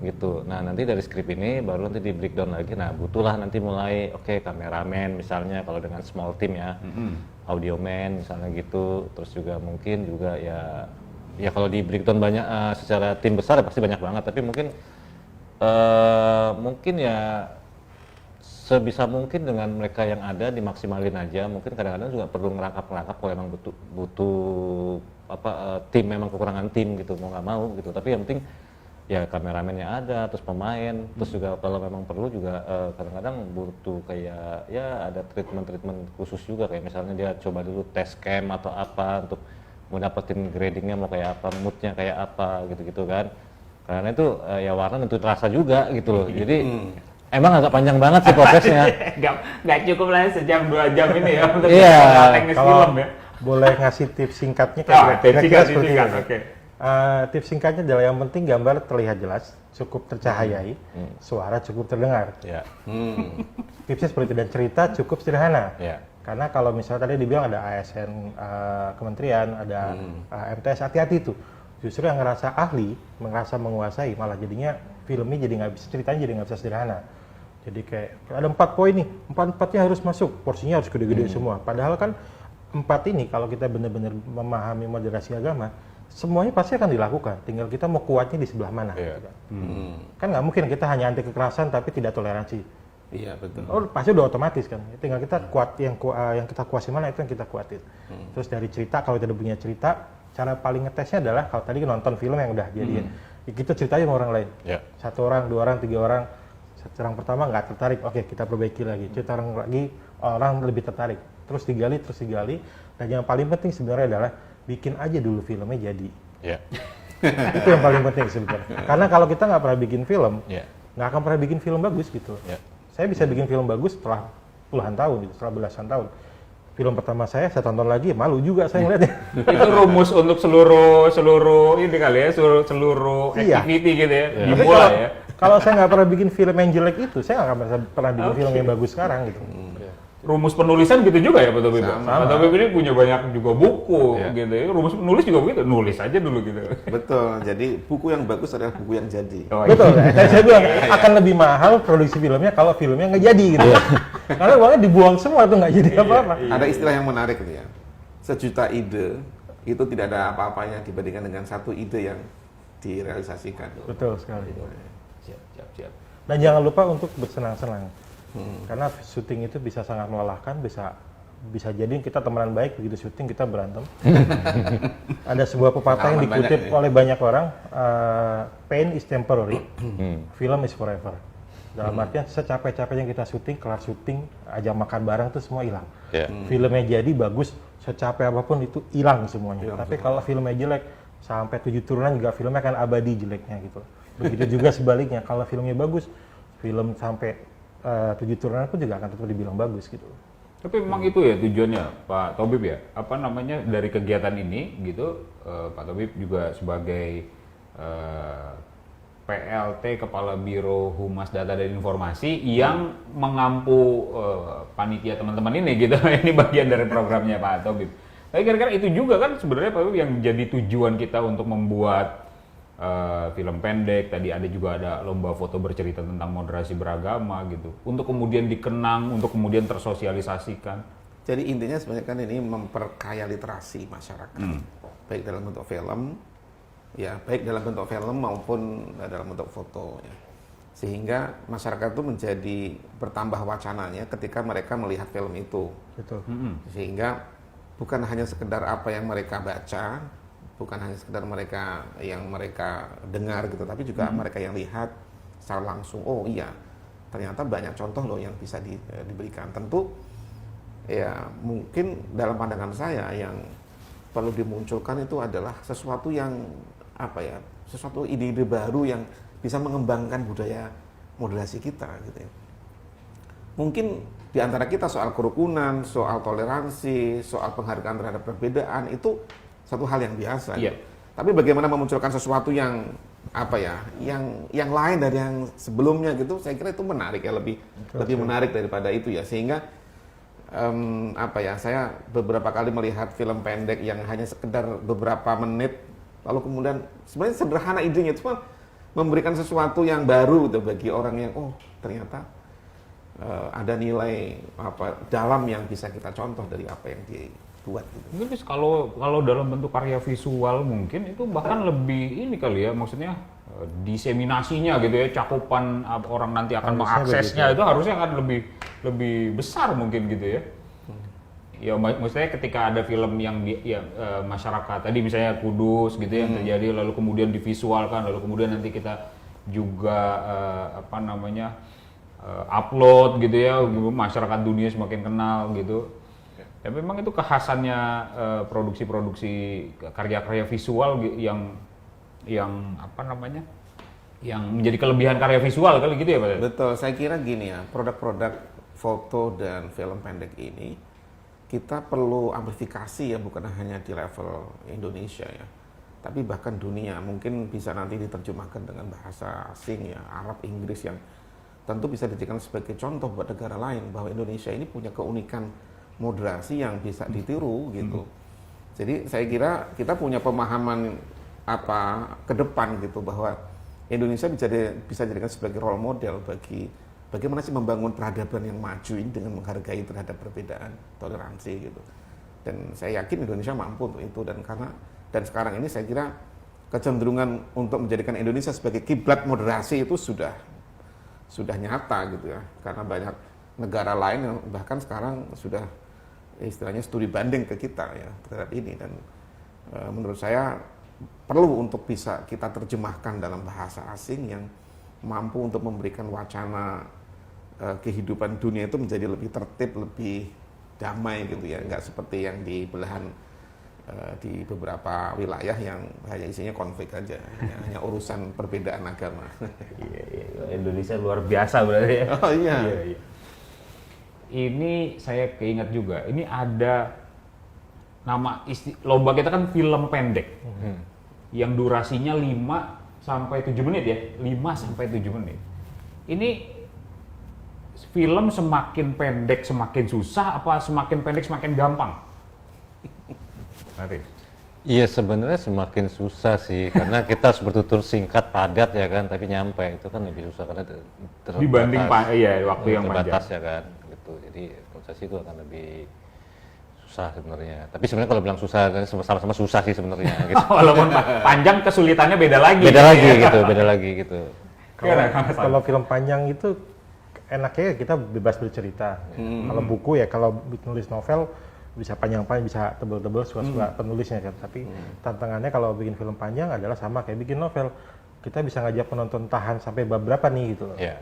Gitu. Nah, nanti dari skrip ini baru nanti di breakdown lagi. Nah, butuhlah nanti mulai kameramen misalnya kalau dengan small team ya. Audio man misalnya gitu, terus juga mungkin juga ya kalau di breakdown banyak secara tim besar ya pasti banyak banget, tapi mungkin ya sebisa mungkin dengan mereka yang ada dimaksimalin aja. Mungkin kadang-kadang juga perlu ngerangkap kalau emang butuh tim, memang kekurangan tim gitu, mau nggak mau gitu, tapi yang penting ya kameramennya ada, terus pemain, terus juga kalau memang perlu juga kadang-kadang butuh kayak ya ada treatment khusus juga, kayak misalnya dia coba dulu tes cam atau apa untuk mau dapetin gradingnya mau kayak apa, moodnya kayak apa gitu-gitu kan, karena itu ya warna tentu terasa juga gitu loh. Jadi emang agak panjang banget sih prosesnya. Nggak cukup lah sejam 2 jam ini ya untuk teknis kalau film ya. Boleh ngasih tips singkatnya kira-kira seperti ini. Tips singkatnya adalah yang penting gambar terlihat jelas, cukup tercahayai, suara cukup terdengar. Tipsnya seperti itu, dan cerita cukup sederhana. Karena kalau misalnya tadi dibilang ada ASN kementerian, ada MTS, hati-hati tuh. Justru yang ngerasa ahli, ngerasa menguasai, malah jadinya filmnya jadi nggak bisa, ceritanya jadi nggak bisa sederhana. Jadi kayak ada 4 poin nih, 4-4-nya harus masuk, porsinya harus gede-gede semua. Padahal kan 4 ini kalau kita benar-benar memahami moderasi agama, semuanya pasti akan dilakukan, tinggal kita mau kuatnya di sebelah mana. Kan nggak mungkin kita hanya anti kekerasan tapi tidak toleransi. Iya, betul. Oh, pasti udah otomatis kan, tinggal kita kuat yang kita kuasin mana, itu yang kita kuatin. Terus dari cerita, kalau kita punya cerita, cara paling ngetesnya adalah kalau tadi nonton film yang udah jadian, kita ceritanya sama orang lain. 1 orang, 2 orang, 3 orang. Orang pertama nggak tertarik, oke kita perbaiki lagi. Cerita orang lagi, orang lebih tertarik. Terus digali. Dan yang paling penting sebenarnya adalah bikin aja dulu filmnya jadi. Itu yang paling penting sebenarnya. Karena kalau kita nggak pernah bikin film, nggak akan pernah bikin film bagus gitu. Saya bisa bikin film bagus setelah puluhan tahun, gitu, setelah belasan tahun. Film pertama saya tonton lagi, malu juga saya ngeliatnya. Itu rumus untuk seluruh ini kali ya, seluruh activity gitu ya, dimulai ya. Kalau saya nggak pernah bikin film yang jelek itu, saya nggak akan pernah bikin film yang bagus sekarang gitu. rumus penulisan gitu juga ya Pak Tobib? Sama. Pak Tobib ini punya banyak juga buku Iya. gitu ya. Rumus penulis juga begitu, nulis aja dulu gitu. Betul. Jadi buku yang bagus adalah buku yang jadi. Oh, iya. Betul, tadi saya bilang akan lebih mahal produksi filmnya kalau filmnya nggak jadi gitu. Karena uangnya dibuang semua tuh nggak jadi apa-apa. Ada istilah yang menarik gitu ya. Sejuta ide itu tidak ada apa-apanya dibandingkan dengan satu ide yang direalisasikan. Betul sekali. Siap. Dan jangan lupa untuk bersenang-senang. Karena syuting itu bisa sangat melelahkan, bisa jadi kita temenan baik, begitu syuting kita berantem. Ada sebuah pepatah yang Pengalaman dikutip banyak ya. oleh banyak orang, pain is temporary, film is forever. Dalam artian secapek-capeknya kita syuting, kelar syuting, ajak makan bareng itu semua hilang. Ya. Filmnya jadi bagus, secapek apapun itu hilang semuanya. Tapi kalau filmnya jelek, sampai 7 turunan juga filmnya akan abadi jeleknya gitu. Begitu juga sebaliknya, kalau filmnya bagus, film sampai 7 turunan pun juga akan tetap dibilang bagus gitu. Tapi memang itu ya tujuannya Pak Tobib ya, apa namanya dari kegiatan ini gitu, Pak Tobib juga sebagai PLT Kepala Biro Humas Data dan Informasi yang mengampu panitia teman-teman ini gitu, ini bagian dari programnya Pak Tobib. Tapi kira-kira itu juga kan sebenarnya Pak Tobib yang jadi tujuan kita untuk membuat film pendek, tadi juga ada lomba foto bercerita tentang moderasi beragama gitu, untuk kemudian dikenang, untuk kemudian tersosialisasikan. Jadi intinya sebenarnya kan ini memperkaya literasi masyarakat, baik dalam bentuk film, ya baik dalam bentuk film maupun dalam bentuk foto, ya. Sehingga masyarakat itu menjadi bertambah wacananya ketika mereka melihat film itu. Betul. Sehingga bukan hanya sekedar apa yang mereka baca, bukan hanya sekedar mereka dengar gitu, tapi juga mereka yang lihat secara langsung. Oh iya, ternyata banyak contoh loh yang bisa diberikan. Tentu ya mungkin dalam pandangan saya yang perlu dimunculkan itu adalah sesuatu yang sesuatu ide-ide baru yang bisa mengembangkan budaya moderasi kita gitu ya. Mungkin di antara kita soal kerukunan, soal toleransi, soal penghargaan terhadap perbedaan itu satu hal yang biasa. Iya. Gitu. Tapi bagaimana memunculkan sesuatu yang yang lain dari yang sebelumnya gitu, saya kira itu menarik ya, lebih menarik daripada itu ya. Sehingga saya beberapa kali melihat film pendek yang hanya sekedar beberapa menit, lalu kemudian sebenarnya sederhana idenya, cuma memberikan sesuatu yang baru gitu bagi orang yang ternyata ada nilai dalam yang bisa kita contoh dari apa yang dibuat gitu. Mungkin kalau dalam bentuk karya visual mungkin itu bahkan lebih ini kali ya, maksudnya diseminasinya gitu ya, cakupan orang nanti akan mengaksesnya itu harusnya akan lebih besar mungkin gitu ya. Ya maksudnya ketika ada film yang masyarakat tadi misalnya Kudus gitu yang terjadi, lalu kemudian divisualkan, lalu kemudian nanti kita juga upload gitu ya, masyarakat dunia semakin kenal gitu. Ya memang itu kekhasannya produksi-produksi karya-karya visual yang yang menjadi kelebihan karya visual kali gitu ya Pak? Betul, saya kira gini ya, produk-produk foto dan film pendek ini kita perlu amplifikasi ya, bukan hanya di level Indonesia ya, tapi bahkan dunia. Mungkin bisa nanti diterjemahkan dengan bahasa asing ya, Arab, Inggris, yang tentu bisa dijadikan sebagai contoh buat negara lain bahwa Indonesia ini punya keunikan moderasi yang bisa ditiru gitu. Jadi saya kira kita punya pemahaman ke depan gitu bahwa Indonesia bisa dijadikan sebagai role model bagi bagaimana sih membangun peradaban yang maju ini dengan menghargai terhadap perbedaan, toleransi gitu. Dan saya yakin Indonesia mampu untuk itu, dan sekarang ini saya kira kecenderungan untuk menjadikan Indonesia sebagai kiblat moderasi itu sudah nyata gitu ya. Karena banyak negara lain yang bahkan sekarang sudah istilahnya studi banding ke kita ya terhadap ini, dan menurut saya perlu untuk bisa kita terjemahkan dalam bahasa asing yang mampu untuk memberikan wacana kehidupan dunia itu menjadi lebih tertib, lebih damai gitu ya, nggak seperti yang di belahan di beberapa wilayah yang hanya isinya konflik aja, hanya urusan perbedaan agama. Iya. Indonesia luar biasa berarti ya. Oh iya. Iya. Ini saya keingat juga, ini ada lomba kita kan film pendek yang durasinya 5 sampai 7 menit ya, 5 sampai 7 menit. Ini film semakin pendek semakin susah apa semakin pendek semakin gampang? Nanti. Iya sebenarnya semakin susah sih karena kita harus bertutur singkat padat ya kan, tapi nyampe itu kan lebih susah karena Dibanding waktu yang terbatas panjang. ya kan gitu. Jadi proses itu akan lebih susah sebenarnya. Tapi sebenarnya kalau bilang susah sama-sama susah sih sebenarnya gitu. Walaupun panjang kesulitannya beda lagi. Beda lagi gitu. Kalau film panjang itu enaknya kita bebas bercerita. Kalau buku ya kalau nulis novel bisa panjang-panjang, bisa tebel-tebel suka-suka penulisnya kan. Tapi tantangannya kalau bikin film panjang adalah sama kayak bikin novel. Kita bisa ngajak penonton tahan sampai bab berapa nih gitu loh. Yeah.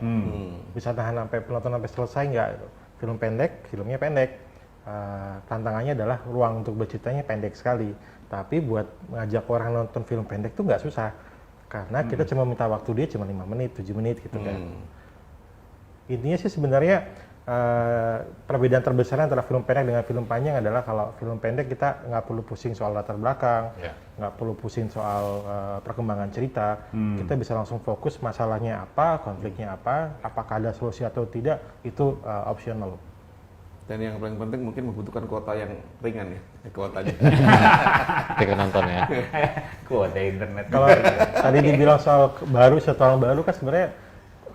Bisa tahan sampai penonton sampai selesai nggak gitu. Film pendek, filmnya pendek. Tantangannya adalah ruang untuk berceritanya pendek sekali. Tapi buat ngajak orang nonton film pendek tuh nggak susah. Karena kita cuma minta waktu dia cuma 5 menit, 7 menit gitu kan. Intinya sih sebenarnya perbedaan terbesar antara film pendek dengan film panjang adalah kalau film pendek kita nggak perlu pusing soal latar belakang, nggak perlu pusing soal perkembangan cerita, kita bisa langsung fokus masalahnya apa, konfliknya apa, apakah ada solusi atau tidak, itu optional. Dan yang paling penting mungkin membutuhkan kuota yang ringan ya, kuotanya. Ketika nonton ya. Kuota internet. Kalau tadi dibilang soal baru, setahun baru kan sebenarnya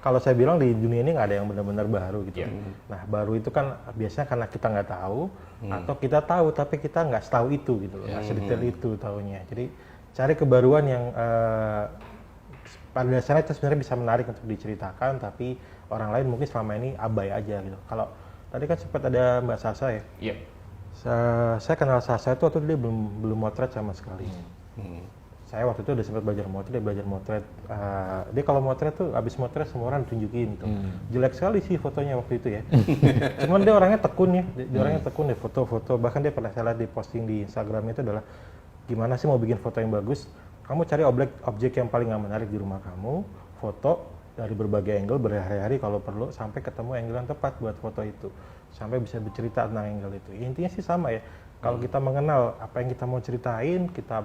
kalau saya bilang di dunia ini nggak ada yang benar-benar baru gitu. Nah baru itu kan biasanya karena kita nggak tahu atau kita tahu tapi kita nggak setahu itu gitu loh, nggak sedetail itu tahunya. Jadi cari kebaruan yang pada dasarnya itu sebenarnya bisa menarik untuk diceritakan tapi orang lain mungkin selama ini abai aja gitu. Kalau tadi kan sempat ada Mbak Sasa ya. Iya. Saya kenal Sasa itu waktu dia belum motret sama sekali. Saya waktu itu udah sempat belajar motret. Dia kalau motret tuh abis motret semua orang tunjukin tuh. Jelek sekali sih fotonya waktu itu ya. Cuman dia orangnya tekun ya. Dia orangnya tekun ya foto-foto. Bahkan dia pernah saya lihat di posting di Instagram itu adalah gimana sih mau bikin foto yang bagus. Kamu cari objek yang paling nggak menarik di rumah kamu, foto dari berbagai angle berhari-hari kalau perlu sampai ketemu angle yang tepat buat foto itu. Sampai bisa bercerita tentang angle itu. Intinya sih sama ya. Kalau kita mengenal apa yang kita mau ceritain, kita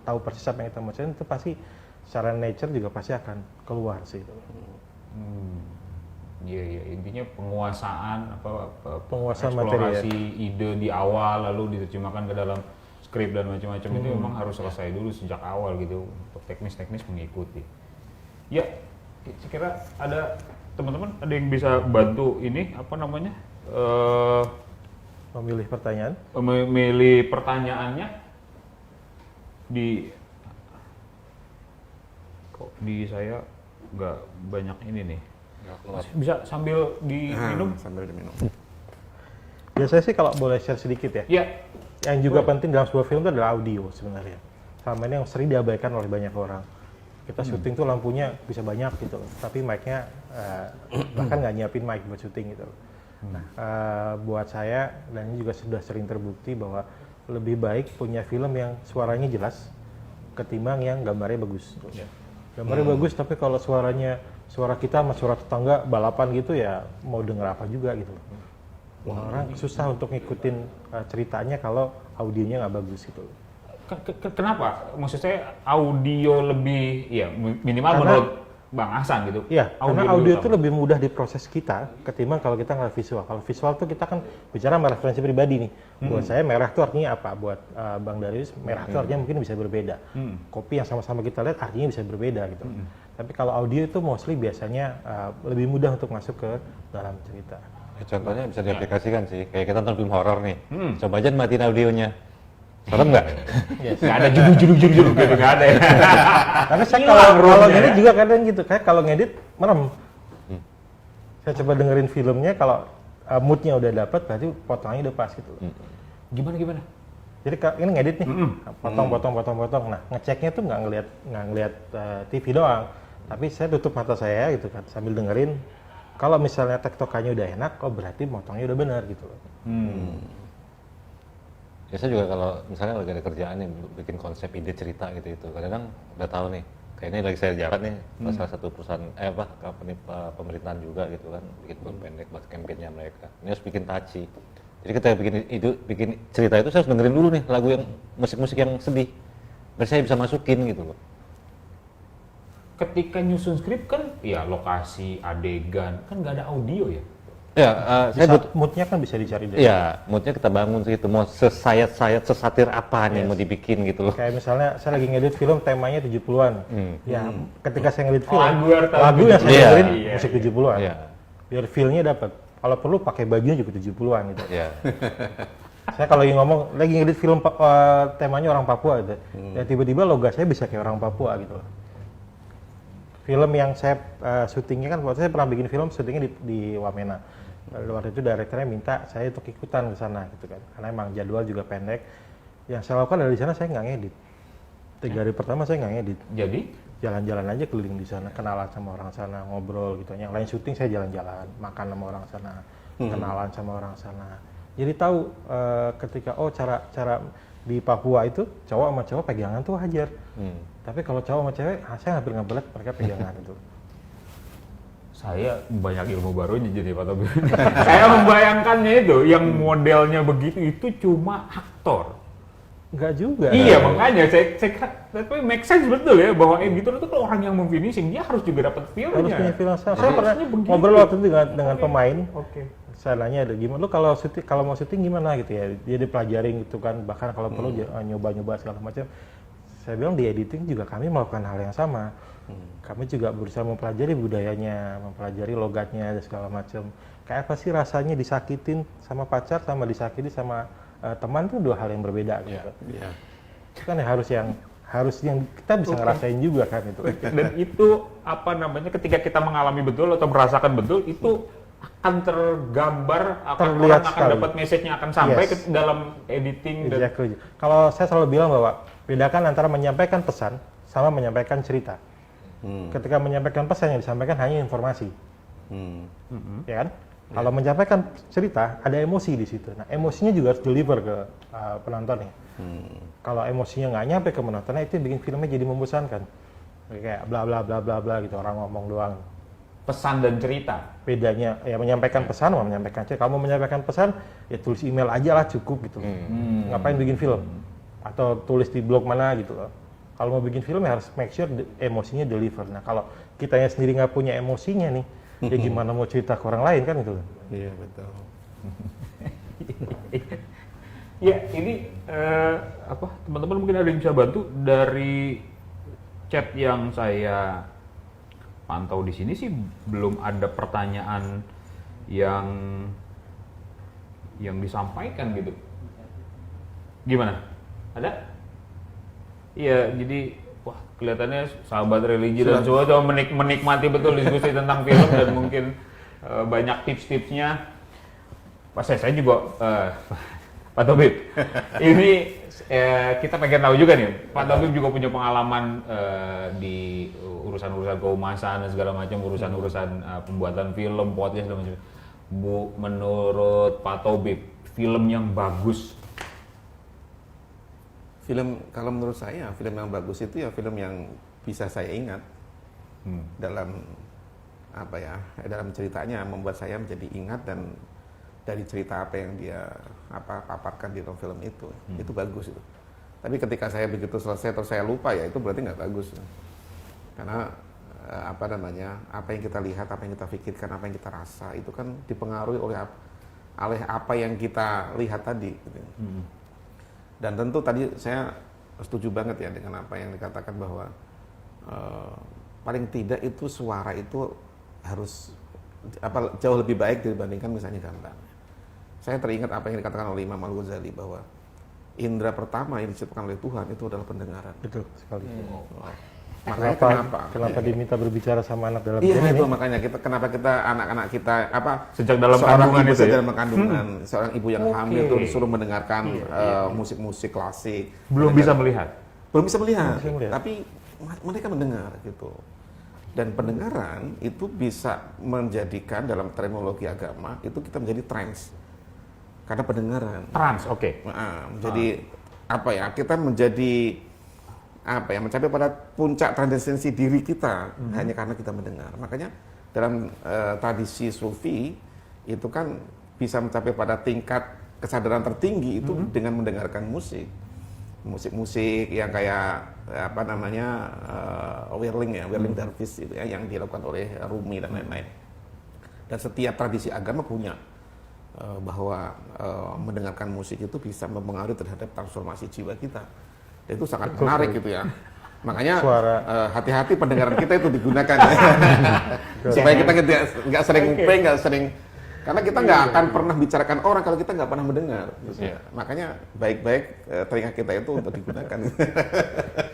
tahu persis apa yang kita mau ceritain, itu pasti secara nature juga pasti akan keluar sih itu. Iya, intinya penguasaan Penguasaan eksplorasi materi, ide di awal lalu diterjemahkan ke dalam skrip dan macam-macam itu memang harus selesai dulu sejak awal gitu untuk teknis-teknis mengikuti. Ya, saya kira ada teman-teman ada yang bisa bantu ini Memilih pertanyaan. Memilih pertanyaannya di saya nggak banyak ini nih. Bisa sambil diminum? Sambil diminum. Biasanya sih kalau boleh share sedikit ya. Iya. Yang juga penting dalam sebuah film itu adalah audio sebenarnya. Sama ini yang sering diabaikan oleh banyak orang. Kita syuting tuh lampunya bisa banyak gitu loh, tapi mic-nya bahkan nggak nyiapin mic buat syuting gitu loh. Nah, buat saya dan ini juga sudah sering terbukti bahwa lebih baik punya film yang suaranya jelas ketimbang yang gambarnya bagus. Gambarnya bagus tapi kalau suara kita sama suara tetangga balapan gitu ya mau denger apa juga gitu. Orang susah untuk ngikutin ceritanya kalau audionya nggak bagus gitu. Kenapa? Maksud saya audio lebih ya minimal menurut Bang Ahsan gitu. Iya, karena audio itu lebih mudah diproses kita ketimbang kalau kita ngeliat visual. Kalau visual tuh kita kan bicara sama referensi pribadi nih. Buat saya merah itu artinya apa? Buat Bang Darius merah itu artinya mungkin bisa berbeda. Kopi yang sama-sama kita lihat artinya bisa berbeda gitu. Tapi kalau audio itu mostly biasanya lebih mudah untuk masuk ke dalam cerita. Contohnya bisa diaplikasikan sih, kayak kita nonton film horor nih. Coba aja matiin audionya. Serem nggak? Nggak ada judul gitu, nggak ada ya. Karena saya kalau ngedit juga kadang gitu, kayak kalau ngedit merem. Saya coba dengerin filmnya, kalau moodnya udah dapat, berarti potongannya udah pas gitu. Gimana? Jadi ini ngedit nih, potong. Nah ngeceknya tuh nggak ngelihat TV doang, tapi saya tutup mata saya gitu kan, sambil dengerin. Kalau misalnya tektokannya udah enak, berarti motongnya udah benar gitu loh. Ya saya juga kalau misalnya lagi ada kerjaan nih bikin konsep ide cerita gitu kadang udah tahu nih kayak ini lagi saya jabat nih salah satu perusahaan company pemerintahan juga gitu kan bikin film pendek buat kampanye mereka ini harus bikin touchy jadi kita bikin cerita itu saya harus dengerin dulu nih lagu yang musik-musik yang sedih biar saya bisa masukin gitu loh. Ketika nyusun skrip kan ya lokasi, adegan, kan nggak ada audio ya? Ya, moodnya kan bisa dicari dari. Ya, moodnya kita bangun sih itu mau sesayat-sayat sesatir apa nih mau dibikin gitu loh. Kayak misalnya saya lagi ngedit film temanya 70-an. Ya, ketika saya ngedit film, lagu yang saya Iya. dengerin Iya. musik 70-an. Iya. Biar feel-nya dapat. Kalau perlu pakai bajunya juga 70-an gitu. Ya. Saya kalau lagi ngomong lagi ngedit film temanya orang Papua gitu. Ya tiba-tiba logo saya bisa kayak orang Papua gitu loh. Film yang saya syutingnya kan waktu saya pernah bikin film syutingnya di Wamena. Waktu itu direkturnya minta saya untuk ikutan ke sana gitu kan. Karena emang jadwal juga pendek. Yang saya lakukan dari sana saya nggak ngedit. 3 hari pertama saya nggak ngedit. Jadi Jalan-jalan aja keliling di sana, kenalan sama orang sana, ngobrol gitu. Yang lain syuting saya jalan-jalan, makan sama orang sana, kenalan sama orang sana. Jadi tahu ketika cara di Papua itu cowok sama cowok pegangan tuh hajar. Tapi kalau cowok sama cewek, saya hampir nggak belet mereka pegangan itu. saya banyak ilmu barunya jadi Pak Tobib. Saya membayangkannya itu yang modelnya begitu itu cuma aktor. Enggak juga. Iya makanya saya tapi make sense betul ya bahwa editor itu kalau orang yang memfinishing dia harus juga dapat Harus feel-nya. punya film. Saya pernah Harusnya begitu. ngobrol waktu itu dengan pemain. Oke. Saya nanya ada gimana, lu kalau mau syuting gimana gitu ya, dia dipelajarin gitu kan, bahkan kalau perlu nyoba-nyoba segala macam. Saya bilang di editing juga kami melakukan hal yang sama. Kami juga berusaha mempelajari budayanya, mempelajari logatnya dan segala macam. Kayak apa sih rasanya disakitin sama pacar sama disakiti sama teman tuh 2 hal yang berbeda gitu. Iya. Itu kan harus yang kita bisa ngerasain juga kan itu. Dan itu apa namanya ketika kita mengalami betul atau merasakan betul itu akan tergambar, Terlihat orang akan sekali. dapat message-nya akan sampai Yes. ke dalam editing dan Exactly. Kalau saya selalu bilang bahwa bedakan antara menyampaikan pesan sama menyampaikan cerita. Ketika menyampaikan pesan yang disampaikan hanya informasi, ya kan? Kalau menyampaikan cerita ada emosi di situ. Nah emosinya juga harus deliver ke penontonnya. Kalau emosinya nggak nyampe ke penontonnya itu yang bikin filmnya jadi membosankan. Kayak bla bla bla bla bla gitu orang ngomong doang. pesan dan cerita. Bedanya ya menyampaikan pesan sama menyampaikan cerita. Kamu menyampaikan pesan ya tulis email aja lah cukup gitu. Ngapain bikin film? Atau tulis di blog mana gitu loh. Kalau mau bikin film ya harus make sure emosinya deliver. Nah kalau kitanya sendiri nggak punya emosinya nih, ya gimana mau cerita ke orang lain kan gitu loh. Iya betul. Ya ini apa teman-teman mungkin ada yang bisa bantu dari chat yang saya pantau di sini sih belum ada pertanyaan yang disampaikan gitu. Gimana? Ada? Iya, jadi wah kelihatannya sahabat religi dan semua coba menikmati betul diskusi tentang film dan mungkin banyak tips-tipsnya. Pas saya juga Pak Tobib, ini kita pengen tahu juga nih, Pak Tobib juga punya pengalaman di urusan-urusan kehumasan dan segala macam, urusan-urusan pembuatan film, podcast dan macam. Bu, menurut Pak Tobib, film yang bagus. Kalau menurut saya, film yang bagus itu ya film yang bisa saya ingat dalam apa ya, dalam ceritanya membuat saya menjadi ingat dan dari cerita apa yang dia paparkan di dalam film itu bagus itu. Tapi ketika saya begitu selesai terus saya lupa ya itu berarti nggak bagus. Karena apa yang kita lihat, apa yang kita pikirkan, apa yang kita rasa itu kan dipengaruhi oleh apa yang kita lihat tadi. Gitu. Dan tentu tadi saya setuju banget ya dengan apa yang dikatakan bahwa paling tidak itu suara itu harus jauh lebih baik dibandingkan misalnya gambar. Saya teringat apa yang dikatakan oleh Imam Al-Ghazali bahwa indera pertama yang diciptakan oleh Tuhan itu adalah pendengaran. Betul sekali. Makanya Kenapa diminta berbicara sama anak dalam Iya film itu ini? makanya kenapa kita anak-anak kita Sejak dalam seorang kandungan ibu itu ya? dalam kandungan, seorang ibu yang hamil itu disuruh mendengarkan musik-musik klasik. Belum bisa melihat. Belum bisa melihat, Bisa melihat. tapi mereka mendengar gitu. Dan pendengaran itu bisa menjadikan dalam terminologi agama itu kita menjadi trans. Karena pendengaran. Trans, oke. Menjadi apa ya? Kita menjadi mencapai pada puncak transendensi diri kita hanya karena kita mendengar. Makanya dalam tradisi sufi itu kan bisa mencapai pada tingkat kesadaran tertinggi itu dengan mendengarkan musik. musik-musik yang kayak apa namanya whirling dervish itu ya, yang dilakukan oleh Rumi dan lain-lain. Dan setiap tradisi agama punya bahwa mendengarkan musik itu bisa mempengaruhi terhadap transformasi jiwa kita. Dan itu sangat menarik gitu ya. Makanya hati-hati pendengaran kita itu digunakan supaya kita nggak sering nggak sering, karena kita nggak akan pernah bicarakan orang kalau kita nggak pernah mendengar. Makanya baik-baik telinga kita itu untuk digunakan.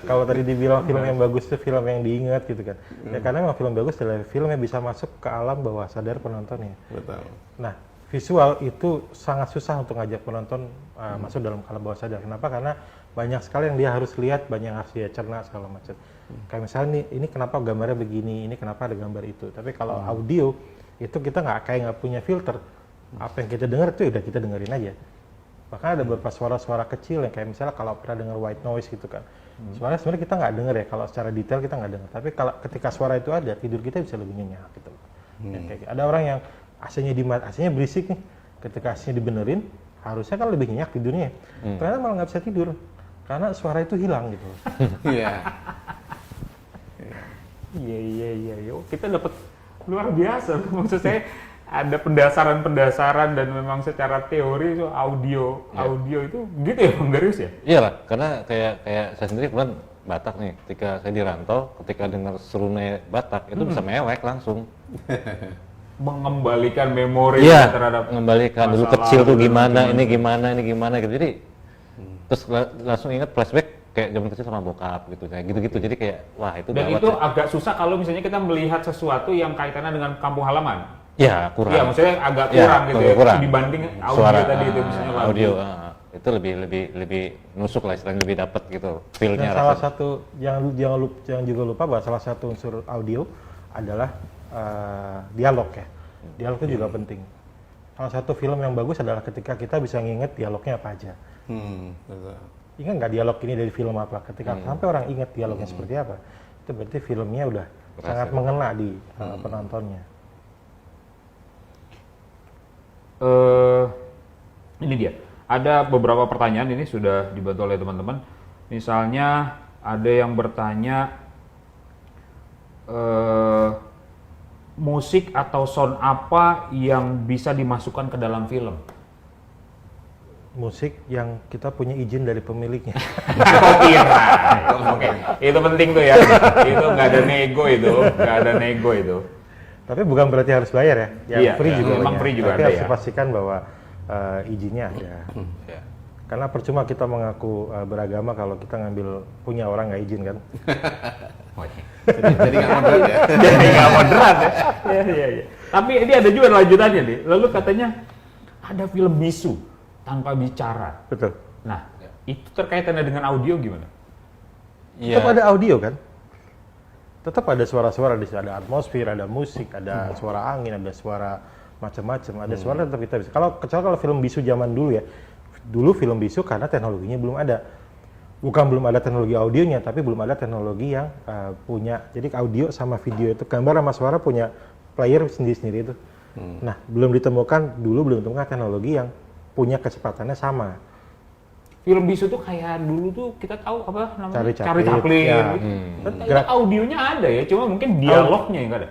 Kalau tadi dibilang film yang bagus itu film yang diingat gitu kan. Ya karena memang film bagus adalah film yang bisa masuk ke alam bawah sadar penontonnya. Betul. Nah, visual itu sangat susah untuk ngajak penonton masuk dalam alam bawah sadar. Kenapa? Karena banyak sekali yang dia harus lihat, banyak yang harus dia cerna segala macam. Kayak misalnya ini kenapa gambarnya begini, ini kenapa ada gambar itu. Tapi kalau audio itu kita nggak punya filter. Apa yang kita dengar itu udah kita dengerin aja. Bahkan ada beberapa suara-suara kecil yang kayak misalnya kalau pernah dengar white noise gitu kan. Suara sebenarnya kita nggak dengar ya, kalau secara detail kita nggak dengar. Tapi kalau ketika suara itu ada, tidur kita bisa lebih nyenyak gitu. Kayak ada orang yang AC-nya berisik nih. Ketika AC-nya dibenerin, harusnya kan lebih nyenyak tidurnya. Ternyata malah nggak bisa tidur karena suara itu hilang gitu. Iya. Iya. Kita dapat luar biasa. Maksud saya ada pendasaran dan memang secara teori itu audio itu gitu ya Bang Darius ya? Iyalah, karena kayak saya sendiri kebetulan Batak nih, ketika saya di rantau, ketika dengar serunai Batak itu bisa mewek langsung. Mengembalikan memori terhadap mengembalikan dulu kecil tuh gimana gitu. Jadi terus langsung ingat flashback kayak zaman kecil sama bokap gitu, kayak gitu-gitu. Jadi kayak wah itu dan gawat itu ya. agak susah kalau misalnya kita melihat sesuatu yang kaitannya dengan kampung halaman. Ya, kurang. Iya, maksudnya agak kurang gitu ya. Kurang. Dibanding audio Suara, tadi itu misalnya lagu. audio itu lebih nusuk lah, istilahnya lebih dapat gitu feel-nya. Dan salah satu yang juga lupa bahwa salah satu unsur audio adalah dialog ya. Dialog itu juga penting. Salah satu film yang bagus adalah ketika kita bisa nginget dialognya apa aja. Betul. Ingat nggak dialog ini dari film apa? Ketika sampai orang ingat dialognya seperti apa, itu berarti filmnya udah sangat mengena di penontonnya. Ini dia. Ada beberapa pertanyaan ini sudah dibantu oleh teman-teman. Misalnya ada yang bertanya musik atau sound apa yang bisa dimasukkan ke dalam film? Musik yang kita punya izin dari pemiliknya. Oke, itu penting tuh ya. Itu nggak ada nego itu. Tapi bukan berarti harus bayar ya. Yang free juga memang banyak. free juga tapi ada harus ya. dipastikan bahwa izinnya ada. Karena percuma kita mengaku beragama kalau kita punya orang nggak izin kan. Jadi nggak moderat ya. Jadi nggak moderat ya. Iya. Tapi ini ada juga lanjutannya nih. Lalu katanya ada film bisu tanpa bicara. Betul. Nah, itu terkaitannya dengan audio gimana? Tetap ada audio kan? Tetap ada suara-suara di situ, ada atmosfer, ada musik, ada suara angin, ada suara macam-macam, ada suara tetap kita bisa. Kecuali kalau film bisu zaman dulu ya. Dulu film bisu karena teknologinya belum ada. Bukan belum ada teknologi audionya, tapi belum ada teknologi yang punya. Jadi audio sama video itu, gambar sama suara punya player sendiri-sendiri itu. Nah, belum ditemukan teknologi yang punya kecepatannya sama. Film bisu tuh kayak dulu tuh kita tahu apa namanya? Charlie Chaplin. Ya. Itu audionya ada ya, cuma mungkin dialognya yang nggak ada.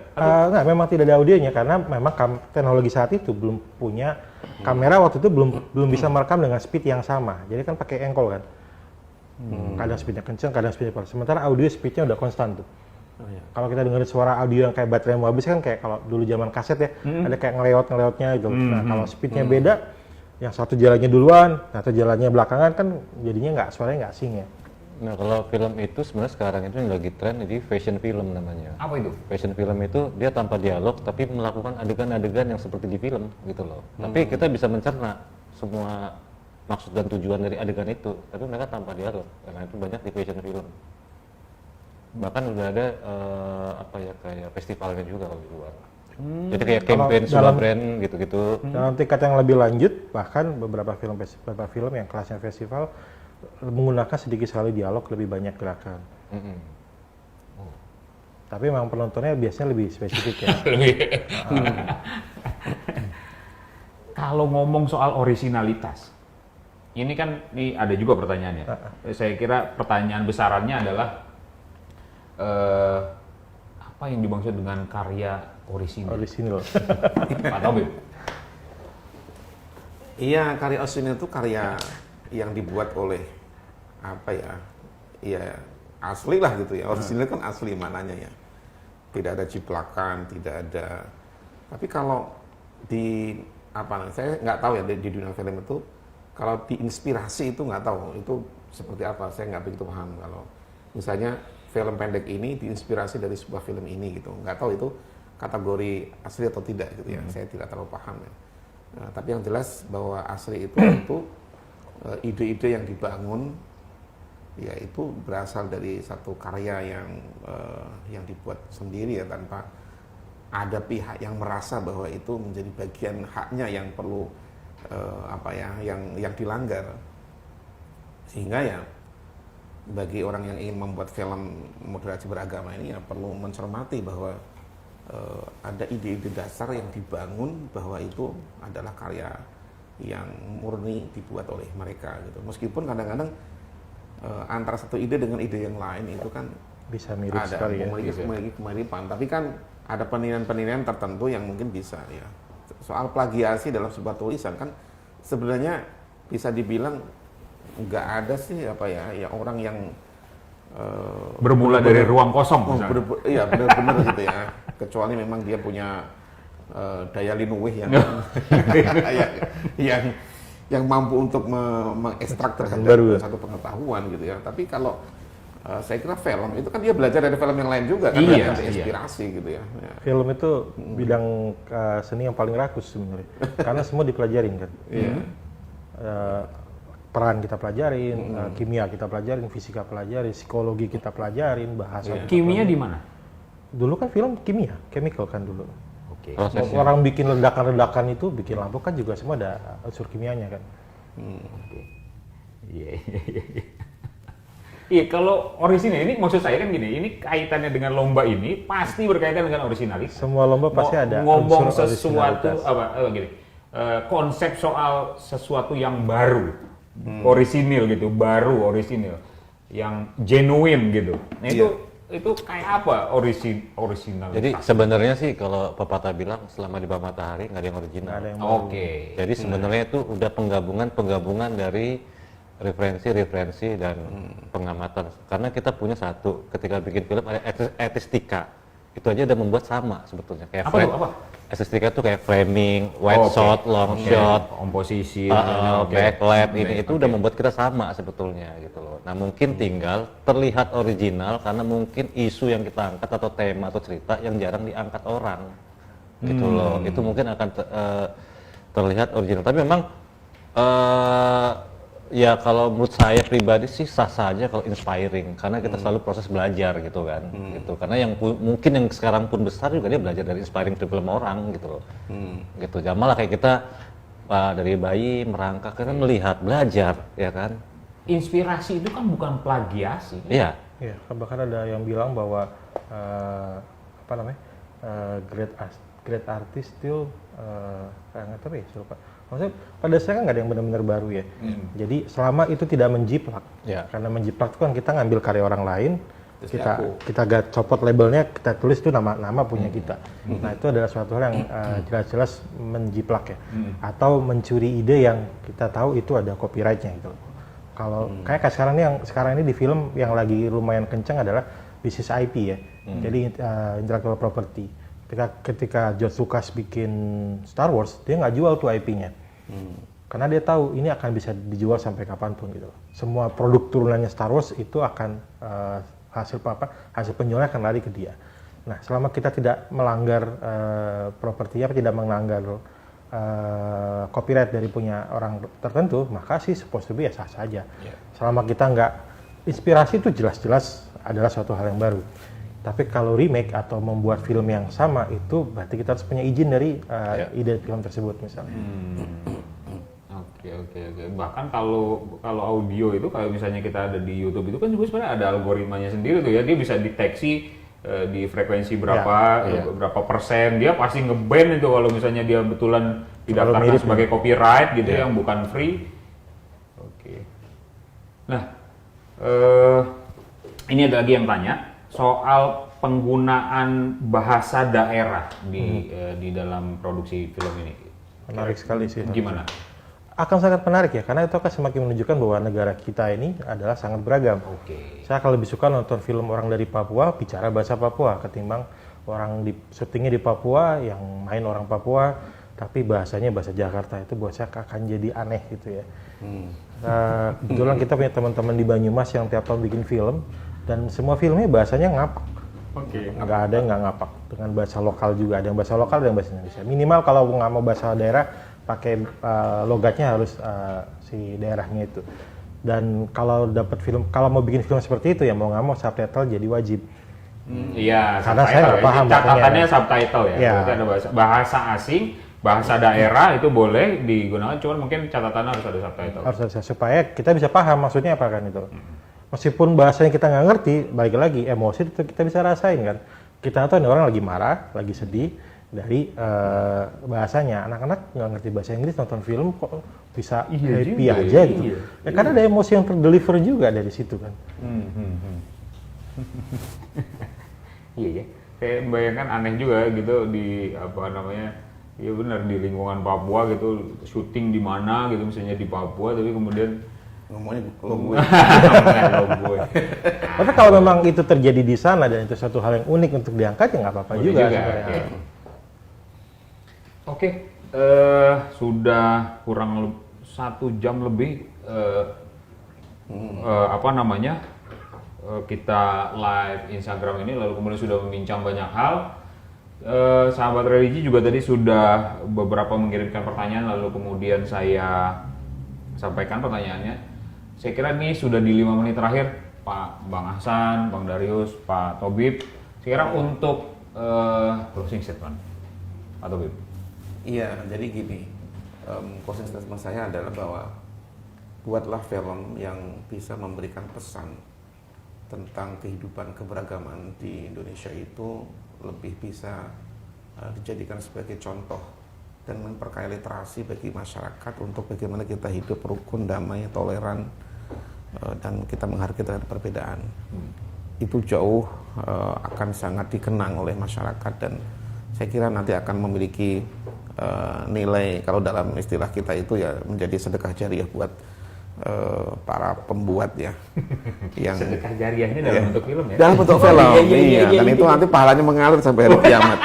Enggak, memang tidak ada audionya karena memang teknologi saat itu belum punya kamera waktu itu belum bisa merekam dengan speed yang sama. Jadi kan pakai engkol kan. Kadang speednya kencang, kadang speednya pelan. Sementara audio speednya udah konstan tuh. Kalau kita dengerin suara audio yang kayak baterai mau habis kan kayak kalau dulu zaman kaset ya, ada kayak ngelewot-ngelewotnya gitu. Nah, kalau speednya beda, yang satu jalannya duluan, satu jalannya belakangan kan jadinya suaranya nggak sync ya. Nah, kalau film itu sebenarnya sekarang itu yang lagi tren jadi fashion film namanya. Apa itu? Fashion film itu dia tanpa dialog tapi melakukan adegan-adegan yang seperti di film gitu loh. Tapi kita bisa mencerna semua maksud dan tujuan dari adegan itu, tapi mereka tanpa dialog. Karena itu banyak di fashion film. Bahkan udah ada kayak festivalnya juga kalau di luar. Jadi kayak campaign sebuah brand gitu-gitu. Dalam tingkat yang lebih lanjut, bahkan beberapa film yang kelasnya festival menggunakan sedikit sekali dialog, lebih banyak gerakan. Tapi memang penontonnya biasanya lebih spesifik ya. Kalau ngomong soal orisinalitas, ini kan ada juga pertanyaannya. Saya kira pertanyaan besarannya adalah apa yang dimaksud dengan karya orisinil? Pak Tobib. Iya, karya orisinil itu karya yang dibuat oleh apa ya? Ya asli lah gitu ya. Orisinil kan asli mananya ya. Tidak ada ciplakan, tidak ada. Tapi kalau di apa? Saya nggak tahu ya di dunia film itu. Kalau diinspirasi itu nggak tahu itu seperti apa. Saya nggak begitu paham. Kalau misalnya film pendek ini diinspirasi dari sebuah film ini gitu. Nggak tahu itu kategori asli atau tidak gitu ya. Saya tidak terlalu paham ya. Nah, tapi yang jelas bahwa asli itu ide-ide yang dibangun ya itu berasal dari satu karya yang dibuat sendiri ya tanpa ada pihak yang merasa bahwa itu menjadi bagian haknya yang perlu yang dilanggar. Sehingga ya bagi orang yang ingin membuat film moderasi beragama ini ya perlu mencermati bahwa ada ide-ide dasar yang dibangun bahwa itu adalah karya yang murni dibuat oleh mereka gitu. Meskipun kadang-kadang antara satu ide dengan ide yang lain itu kan bisa mirip ada sekali ya. memiliki kemiripan, tapi kan ada penilaian-penilaian tertentu yang mungkin bisa ya. Soal plagiasi dalam sebuah tulisan kan sebenarnya bisa dibilang nggak ada sih orang yang bermula dari ruang kosong. Iya benar-benar gitu ya. Kecuali memang dia punya daya linuwih yang mampu untuk mengekstrak terhadap satu pengetahuan gitu ya. Tapi kalau saya kira film itu kan dia belajar dari film yang lain juga kan, inspirasi gitu ya. Film itu bidang seni yang paling rakus sebenarnya, karena semua dipelajarin kan. Peran kita pelajarin, kimia kita pelajarin, fisika pelajarin, psikologi kita pelajarin, bahasa. Kimia di mana? Dulu kan film kimia, chemical kan dulu. Oke. Orang bikin ledakan-ledakan itu, bikin lampu kan juga semua ada unsur kimianya kan. Iya. Iya, kalau orisinil ini maksud saya kan gini, ini kaitannya dengan lomba ini pasti berkaitan dengan orisinalitas. Semua lomba pasti ada ngomong unsur sesuatu konsep soal sesuatu yang baru, orisinil gitu, baru orisinil, yang genuine gitu. Nah itu kayak apa orisinal? Jadi sebenarnya sih kalau pepatah bilang selama di bawah matahari nggak ada yang original. Oke. Jadi sebenarnya itu udah penggabungan dari referensi dan pengamatan. Karena kita punya satu, ketika bikin film ada estetika. Itu aja udah membuat sama sebetulnya. Kayak apa? Estetika itu kayak framing, wide shot, long shot, komposisi, backlight, itu udah membuat kita sama sebetulnya gitu loh. Nah mungkin tinggal terlihat original karena mungkin isu yang kita angkat atau tema atau cerita yang jarang diangkat orang gitu loh. Itu mungkin akan terlihat original. Tapi memang ya kalau menurut saya pribadi sih sah saja kalau inspiring karena kita selalu proses belajar gitu kan gitu, karena yang mungkin yang sekarang pun besar juga dia belajar dari inspiring film orang gitu loh. Gitu malah kayak kita dari bayi merangkak kan melihat belajar ya kan. Inspirasi itu kan bukan plagiasi. Iya bahkan ada yang bilang bahwa great artist still nggak tahu ya, lupa. Maksudnya pada dasarnya kan nggak ada yang benar-benar baru ya. Jadi selama itu tidak menjiplak, karena menjiplak itu kan kita ngambil karya orang lain, kita copot labelnya, kita tulis itu nama punya kita. Nah itu adalah suatu hal yang jelas-jelas menjiplak ya, atau mencuri ide yang kita tahu itu ada copyrightnya gitu. Kalau kayak sekarang ini di film yang lagi lumayan kencang adalah bisnis IP ya, jadi intellectual property. Ketika George Lucas bikin Star Wars, dia nggak jual tuh IP-nya. Karena dia tahu ini akan bisa dijual sampai kapanpun gitu. Semua produk turunannya Star Wars itu akan hasil penjualnya akan lari ke dia. Nah, selama kita tidak melanggar propertinya, tidak melanggar copyright dari punya orang tertentu, maka sih supposed to be ya sah saja. Selama kita nggak, inspirasi itu jelas-jelas adalah suatu hal yang baru. Tapi kalau remake atau membuat film yang sama itu berarti kita harus punya izin dari ide film tersebut misalnya. Oke. Bahkan kalau audio itu kalau misalnya kita ada di YouTube itu kan juga sebenarnya ada algoritmanya sendiri tuh ya. Dia bisa deteksi di frekuensi berapa persen, dia pasti nge-ban itu kalau misalnya dia betulan didaftarkan sebagai copyright gitu yang bukan free. Nah, ini ada lagi yang tanya soal penggunaan bahasa daerah di dalam produksi film ini. Menarik sekali sih. Gimana? Akan sangat menarik ya, karena itu akan semakin menunjukkan bahwa negara kita ini adalah sangat beragam. Oke. Saya akan lebih suka nonton film orang dari Papua bicara bahasa Papua ketimbang orang di syutingnya di Papua yang main orang Papua tapi bahasanya bahasa Jakarta. Itu buat saya akan jadi aneh gitu ya. Kebetulan kita punya teman-teman di Banyumas yang tiap tahun bikin film dan semua filmnya bahasanya ngapak. Oke. Nggak ada yang nggak ngapak, dengan bahasa lokal juga, ada yang bahasa lokal, ada yang bahasa Indonesia. Minimal kalau nggak mau bahasa daerah, pakai logatnya harus si daerahnya itu. Dan kalau dapat film, kalau mau bikin film seperti itu ya mau nggak mau subtitle jadi wajib. Iya, Karena saya nggak paham catatannya makanya. subtitle ya. Iya. Berarti ada bahasa asing, bahasa daerah itu boleh digunakan, cuman mungkin catatannya harus ada subtitle. Harus ada, supaya kita bisa paham maksudnya apa kan itu. Meskipun bahasanya kita nggak ngerti, balik lagi emosi itu kita bisa rasain kan. Kita tahu ini orang lagi marah, lagi sedih dari bahasanya. Anak-anak nggak ngerti bahasa Inggris nonton film kok bisa happy juga, aja iya. gitu. Ya karena ada emosi yang terdeliver juga dari situ kan. Iya ya. Saya membayangkan aneh juga gitu di apa namanya? Ya benar di lingkungan Papua gitu, syuting di mana gitu misalnya di Papua tapi kemudian Ngomongnya lo gue. gue. Tapi kalau memang itu terjadi di sana dan itu satu hal yang unik untuk diangkat ya nggak apa-apa juga sebenarnya. Oke. Oke, sudah kurang 1 jam lebih apa namanya kita live Instagram ini, lalu kemudian sudah membincang banyak hal. Sahabat religi juga tadi sudah beberapa mengirimkan pertanyaan, lalu kemudian saya sampaikan pertanyaannya. Saya kira ini sudah di 5 menit terakhir, Pak Bang Ahsan, Bang Darius, Pak Tobib. Saya kira untuk closing statement, Pak Tobib. Iya, jadi gini, closing statement saya adalah bahwa buatlah film yang bisa memberikan pesan tentang kehidupan keberagaman di Indonesia itu lebih bisa dijadikan sebagai contoh dan memperkaya literasi bagi masyarakat untuk bagaimana kita hidup rukun, damai, toleran, dan kita menghargai terhadap perbedaan. Itu jauh akan sangat dikenang oleh masyarakat dan saya kira nanti akan memiliki nilai, kalau dalam istilah kita itu ya menjadi sedekah jariah buat para pembuat ya. Yang sedekah jariahnya dalam bentuk film ya? Dalam bentuk film, iya, dan itu nanti pahalanya mengalir sampai hari kiamat.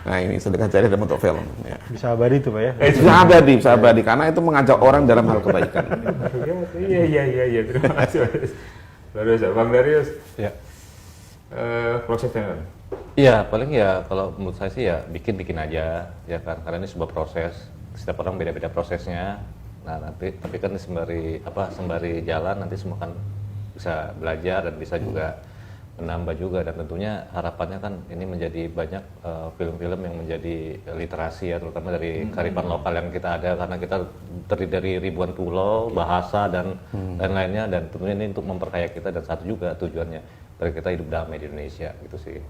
Nah ini sedekah jariah dalam bentuk film. Ya. Bisa abadi tuh Pak ya. Bisa abadi, karena itu mengajak orang dalam hal kebaikan. Iya. Terima kasih. Darius, Bang Darius. Ya. Proses statement. Iya, paling ya kalau menurut saya sih ya bikin aja ya kan, karena ini sebuah proses, setiap orang beda-beda prosesnya. Nah nanti tapi kan sembari jalan nanti semua kan bisa belajar dan bisa juga menambah juga, dan tentunya harapannya kan ini menjadi banyak film-film yang menjadi literasi ya, terutama dari kearifan lokal yang kita ada, karena kita terdiri dari ribuan pulau, bahasa dan lain-lainnya, dan tentunya ini untuk memperkaya kita, dan satu juga tujuannya dari kita hidup damai di Indonesia gitu sih.